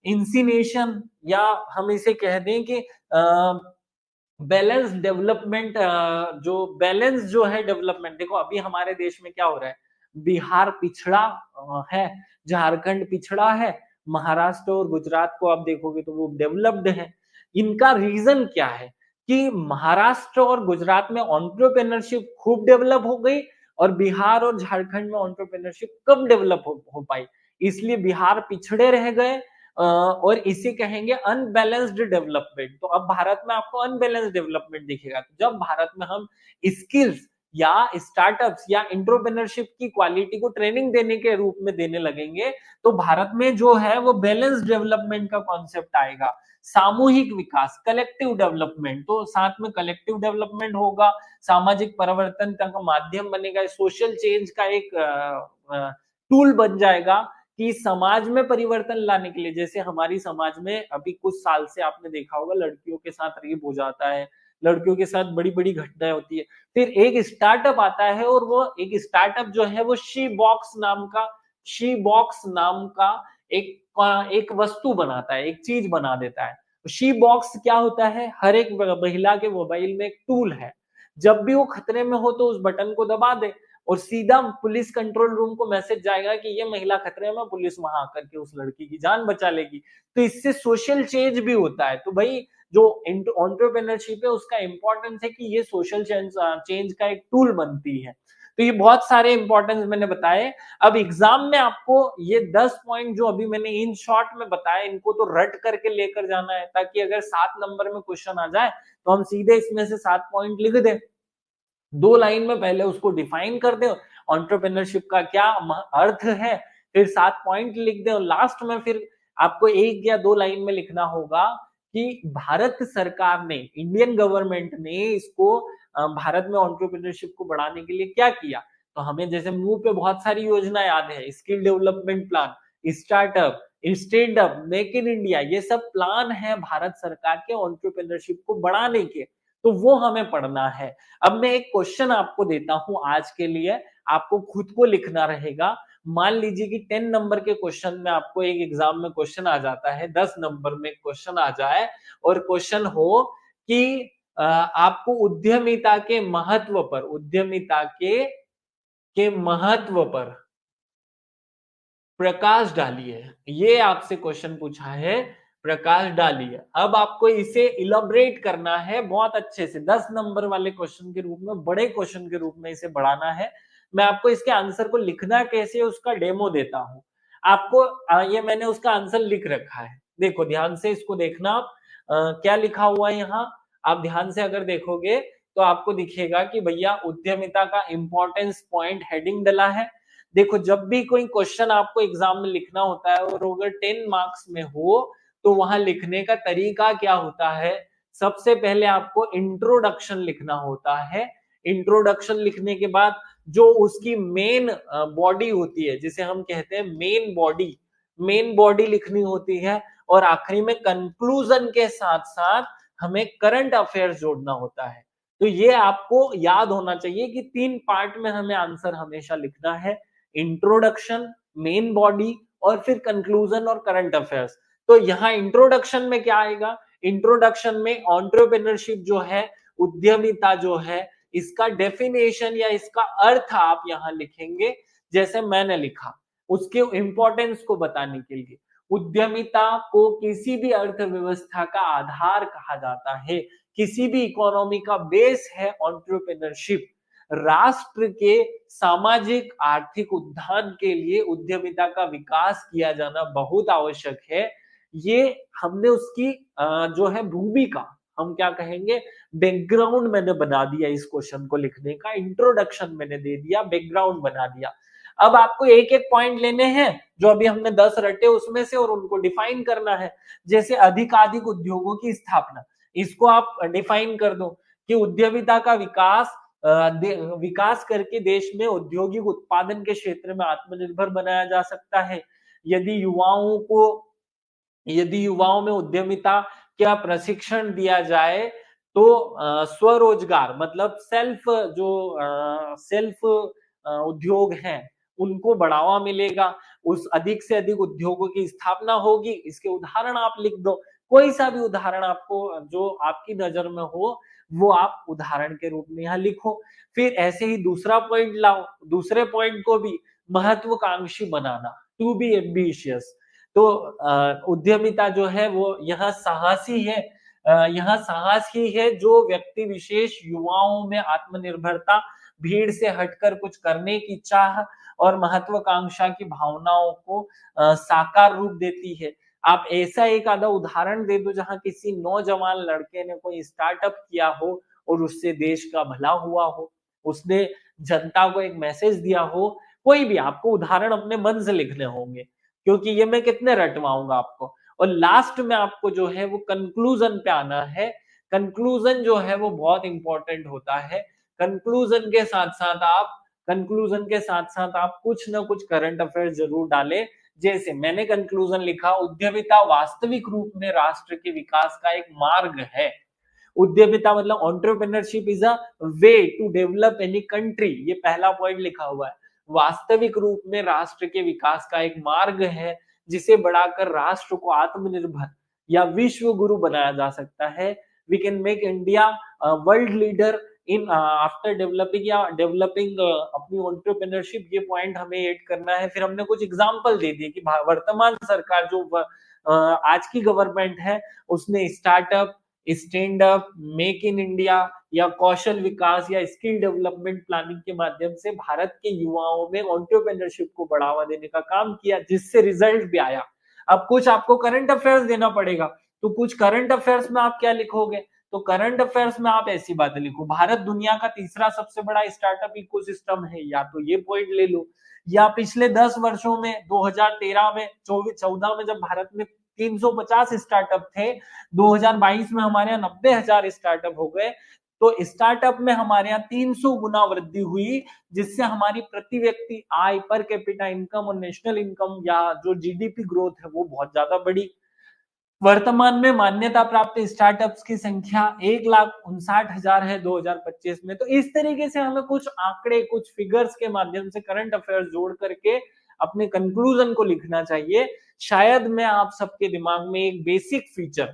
इंसिनेशन, या हम इसे कह दें कि बैलेंस डेवलपमेंट, जो बैलेंस जो है डेवलपमेंट, देखो अभी हमारे देश में क्या हो रहा है, बिहार पिछड़ा है, झारखंड पिछड़ा है, महाराष्ट्र और गुजरात को आप देखोगे तो वो डेवलप्ड है। इनका रीजन क्या है कि महाराष्ट्र और गुजरात में एंटरप्रेन्योरशिप खूब डेवलप हो गई और बिहार और झारखंड में एंटरप्रेन्योरशिप कम डेवलप हो पाई, इसलिए बिहार पिछड़े रह गए, और इसे कहेंगे अनबैलेंस्ड डेवलपमेंट। तो अब भारत में आपको अनबैलेंस्ड डेवलपमेंट दिखेगा। तो जब भारत में हम स्किल्स या स्टार्टअप्स या एंटरप्रेन्योरशिप की क्वालिटी को ट्रेनिंग देने के रूप में देने लगेंगे, तो भारत में जो है वो बैलेंस डेवलपमेंट का कॉन्सेप्ट आएगा, सामूहिक विकास, कलेक्टिव डेवलपमेंट। तो साथ में कलेक्टिव डेवलपमेंट होगा, सामाजिक परिवर्तन का माध्यम बनेगा, सोशल चेंज का एक टूल बन जाएगा कि समाज में परिवर्तन लाने के लिए। जैसे हमारी समाज में अभी कुछ साल से आपने देखा होगा लड़कियों के साथ रेप हो जाता है, लड़कियों के साथ बड़ी बड़ी घटनाएं होती है। फिर एक स्टार्टअप आता है और वो एक स्टार्टअप जो है वो शी बॉक्स नाम का एक वस्तु बनाता है, एक चीज बना देता है। शी बॉक्स क्या होता है, हर एक महिला के मोबाइल में एक टूल है, जब भी वो खतरे में हो तो उस बटन को दबा दे और सीधा पुलिस कंट्रोल रूम को मैसेज जाएगा कि ये महिला खतरे में, पुलिस वहां आकर के उस लड़की की जान बचा लेगी। तो इससे सोशल चेंज भी होता है। तो भाई जो एंटरप्रेन्योरशिप है उसका इंपॉर्टेंस है कि ये सोशल चेंज का एक टूल बनती है। तो ये बहुत सारे इंपॉर्टेंस मैंने बताए। अब एग्जाम में आपको ये 10 पॉइंट जो अभी मैंने इन शॉर्ट में बताया, इनको तो रट करके लेकर जाना है, ताकि अगर 7 नंबर में क्वेश्चन आ जाए तो हम सीधे इसमें से 7 पॉइंट लिख दें। 2 लाइन में पहले उसको डिफाइन कर दे, एंटरप्रेन्योरशिप का क्या अर्थ है, फिर 7 पॉइंट लिख दे और लास्ट में फिर आपको 1 या 2 लाइन में लिखना होगा कि भारत सरकार ने, इंडियन गवर्नमेंट ने इसको भारत में एंटरप्रेन्योरशिप को बढ़ाने के लिए क्या किया। तो हमें जैसे मुंह पे बहुत सारी योजना याद है, skill development plan, startup, stand up, make in India, ये सब प्लान है भारत सरकार के एंटरप्रेन्योरशिप को बढ़ाने के। तो वो हमें पढ़ना है। अब मैं एक क्वेश्चन आपको देता हूं आज के लिए, आपको खुद को लिखना रहेगा। मान लीजिए कि 10 नंबर के क्वेश्चन में आपको एक एग्जाम में क्वेश्चन आ जाता है, 10 नंबर में क्वेश्चन आ जाए और क्वेश्चन हो कि आपको उद्यमिता के महत्व पर प्रकाश डालिए, ये आपसे क्वेश्चन पूछा है, प्रकाश डालिए। अब आपको इसे इलाबरेट करना है बहुत अच्छे से, 10 नंबर वाले क्वेश्चन के रूप में, बड़े क्वेश्चन के रूप में इसे बढ़ाना है। मैं आपको इसके आंसर को लिखना कैसे उसका डेमो देता हूं आपको। ये मैंने उसका आंसर लिख रखा है, देखो ध्यान से इसको देखना आप। क्या लिखा हुआ है यहाँ, आप ध्यान से अगर देखोगे तो आपको दिखेगा कि भैया उद्यमिता का इंपॉर्टेंस पॉइंट हेडिंग डला है। देखो जब भी कोई क्वेश्चन आपको एग्जाम में लिखना होता है और अगर 10 मार्क्स में हो तो वहां लिखने का तरीका क्या होता है, सबसे पहले आपको इंट्रोडक्शन लिखना होता है। इंट्रोडक्शन लिखने के बाद जो उसकी मेन बॉडी होती है, जिसे हम कहते हैं मेन बॉडी लिखनी होती है, और आखिरी में कंक्लूजन के साथ साथ हमें करंट अफेयर्स जोड़ना होता है। तो ये आपको याद होना चाहिए कि 3 पार्ट में हमें आंसर हमेशा लिखना है, इंट्रोडक्शन, मेन बॉडी और फिर कंक्लूजन और करंट अफेयर्स। तो यहाँ इंट्रोडक्शन में क्या आएगा, इंट्रोडक्शन में एंटरप्रेन्योरशिप जो है, उद्यमिता जो है, इसका डेफिनेशन या इसका अर्थ आप यहाँ लिखेंगे जैसे मैंने लिखा, उसके इंपॉर्टेंस को बताने के लिए। उद्यमिता को किसी भी अर्थव्यवस्था का आधार कहा जाता है, किसी भी इकोनॉमी का बेस है एंटरप्रेन्योरशिप। राष्ट्र के सामाजिक आर्थिक उत्थान के लिए उद्यमिता का विकास किया जाना बहुत आवश्यक है। ये हमने उसकी जो है भूमिका, हम क्या कहेंगे, बैकग्राउंड मैंने बना दिया इस क्वेश्चन को लिखने का, इंट्रोडक्शन मैंने दे दिया, बैकग्राउंड बना दिया। अब आपको एक एक पॉइंट लेने हैं जो अभी हमने 10 रटे उसमें से, और उनको डिफाइन करना है। जैसे अधिकाधिक उद्योगों की स्थापना, इसको आप डिफाइन कर दो कि उद्यमिता का विकास करके देश में औद्योगिक उत्पादन के क्षेत्र में आत्मनिर्भर बनाया जा सकता है। यदि युवाओं में उद्यमिता क्या प्रशिक्षण दिया जाए तो स्वरोजगार मतलब सेल्फ उद्योग हैं उनको बढ़ावा मिलेगा, उस अधिक से अधिक उद्योगों की स्थापना होगी। इसके उदाहरण आप लिख दो, कोई सा भी उदाहरण आपको जो आपकी नजर में हो वो आप उदाहरण के रूप में यहाँ लिखो। फिर ऐसे ही दूसरा पॉइंट लाओ, दूसरे पॉइंट को भी महत्वाकांक्षी बनाना, टू बी एम्बिशियस। तो उद्यमिता जो है वो यहाँ साहसी है, यहाँ साहस ही है जो व्यक्ति विशेष युवाओं में आत्मनिर्भरता, भीड़ से हटकर कुछ करने की चाह और महत्वाकांक्षा की भावनाओं को साकार रूप देती है। आप ऐसा एक आधा उदाहरण दे दो जहां किसी नौजवान लड़के ने कोई स्टार्टअप किया हो और उससे देश का भला हुआ हो, उसने जनता को एक मैसेज दिया हो। कोई भी आपको उदाहरण अपने मन से लिखने होंगे, क्योंकि ये मैं कितने रटवाऊंगा आपको। और लास्ट में आपको जो है वो कंक्लूजन पे आना है। कंक्लूजन जो है वो बहुत इंपॉर्टेंट होता है। कंक्लूजन के साथ साथ आप कुछ ना कुछ करंट अफेयर जरूर डालें। जैसे मैंने कंक्लूजन लिखा, उद्यमिता वास्तविक रूप में राष्ट्र के विकास का एक मार्ग है। उद्यमिता मतलब entrepreneurship is a way to develop any country, ये पहला पॉइंट लिखा हुआ है। वास्तविक रूप में राष्ट्र के विकास का एक मार्ग है जिसे बढ़ाकर राष्ट्र को आत्मनिर्भर या विश्व गुरु बनाया जा सकता है। We can make India world leader in after developing या डेवलपिंग अपनी एंटरप्रेन्योरशिप, ये पॉइंट हमें ऐड करना है। फिर हमने कुछ एग्जांपल दे दिए कि वर्तमान सरकार जो आज की गवर्नमेंट है उसने startup, stand up, make in India या कौशल विकास या स्किल डेवलपमेंट प्लानिंग के माध्यम से भारत के युवाओं में एंटरप्रेन्योरशिप को बढ़ावा देने का काम किया, जिससे रिजल्ट भी आया। अब कुछ आपको करंट अफेयर्स देना पड़ेगा, तो कुछ करंट अफेयर्स में आप क्या लिखोगे? तो करंट अफेयर्स में आप ऐसी बातें लिखो, भारत दुनिया का तीसरा सबसे बड़ा स्टार्टअप इकोसिस्टम है, या तो ये पॉइंट ले लो। या पिछले 10 वर्षों में 2013 में 14 में जब भारत में 350 स्टार्टअप थे, 2022 में हमारे यहाँ 90,000 स्टार्टअप हो गए। तो स्टार्टअप में हमारे यहाँ 300 गुना वृद्धि हुई, जिससे हमारी प्रति व्यक्ति आय, पर कैपिटा इनकम और नेशनल इनकम या जो जीडीपी ग्रोथ है वो बहुत ज्यादा बढ़ी। वर्तमान में मान्यता प्राप्त स्टार्टअप्स की संख्या 1,59,000 है 2025 में। तो इस तरीके से हमें कुछ आंकड़े, कुछ फिगर्स के माध्यम से करंट अफेयर्स जोड़ करके अपने कंक्लूजन को लिखना चाहिए। शायद मैं आप सबके दिमाग में एक बेसिक फीचर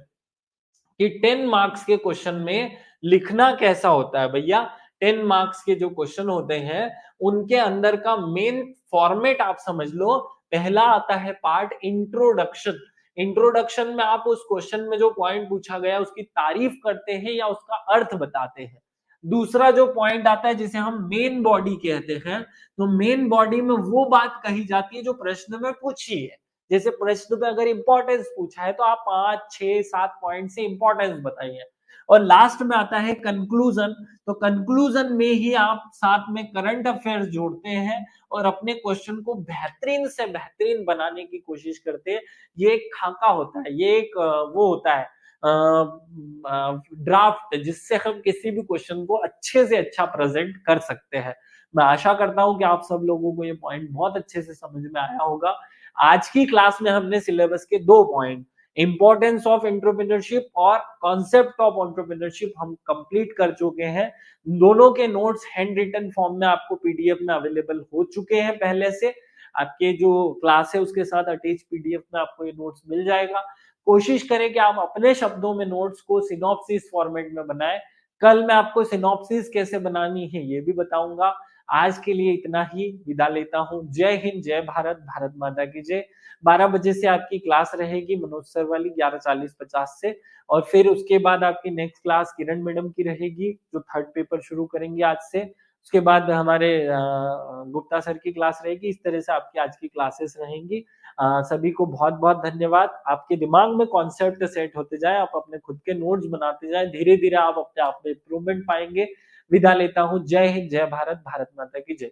कि 10 मार्क्स के क्वेश्चन में लिखना कैसा होता है भैया। 10 मार्क्स के जो क्वेश्चन होते हैं उनके अंदर का मेन फॉर्मेट आप समझ लो। पहला आता है पार्ट इंट्रोडक्शन। इंट्रोडक्शन में आप उस क्वेश्चन में जो पॉइंट पूछा गया उसकी तारीफ करते हैं या उसका अर्थ बताते हैं। दूसरा जो पॉइंट आता है जिसे हम मेन बॉडी कहते हैं, तो मेन बॉडी में वो बात कही जाती है जो प्रश्न में पूछी है। जैसे प्रश्न पे अगर इंपॉर्टेंस पूछा है तो आप 5, 6, 7 पॉइंट से इंपॉर्टेंस बताइए। और लास्ट में आता है कंक्लूजन। तो कंक्लूजन में ही आप साथ में करंट अफेयर्स जोड़ते हैं और अपने क्वेश्चन को बेहतरीन से बेहतरीन बनाने की कोशिश करते हैं। ये एक खाका होता है, ये एक वो होता है ड्राफ्ट, जिससे हम किसी भी क्वेश्चन को अच्छे से अच्छा प्रेजेंट कर सकते हैं। मैं आशा करता हूं कि आप सब लोगों को ये पॉइंट बहुत अच्छे से समझ में आया होगा। आज की क्लास में हमने सिलेबस के 2 पॉइंट, इंपॉर्टेंस ऑफ एंटरप्रेन्योरशिप और कॉन्सेप्ट ऑफ एंटरप्रेन्योरशिप, हम कंप्लीट कर चुके हैं। दोनों के नोट्स हैंड रिटन फॉर्म में आपको पीडीएफ में अवेलेबल हो चुके हैं पहले से। आपके जो क्लास है उसके साथ अटैच पीडीएफ में आपको ये नोट्स मिल जाएगा। कोशिश करें कि आप अपने शब्दों में नोट्स को सिनॉप्सिस फॉर्मेट में बनाएं। कल मैं आपको सिनॉप्सिस कैसे बनानी है ये भी बताऊंगा। आज के लिए इतना ही, विदा लेता हूं। जय हिंद, जय भारत, भारत माता की जय। 12 बजे से आपकी क्लास रहेगी मनोज सर वाली, 11:40-50 से। और फिर उसके बाद आपकी नेक्स्ट क्लास किरण मैडम की रहेगी जो थर्ड पेपर शुरू करेंगे आज से। उसके बाद हमारे गुप्ता सर की क्लास रहेगी। इस तरह से आपकी आज की क्लासेस रहेंगी। सभी को बहुत बहुत धन्यवाद। आपके दिमाग में कॉन्सेप्ट सेट होते जाए, आप अपने खुद के नोट्स बनाते जाए, धीरे धीरे आप अपने आप में इंप्रूवमेंट पाएंगे। विदा लेता हूं। जय हिंद, जय भारत, भारत माता की जय।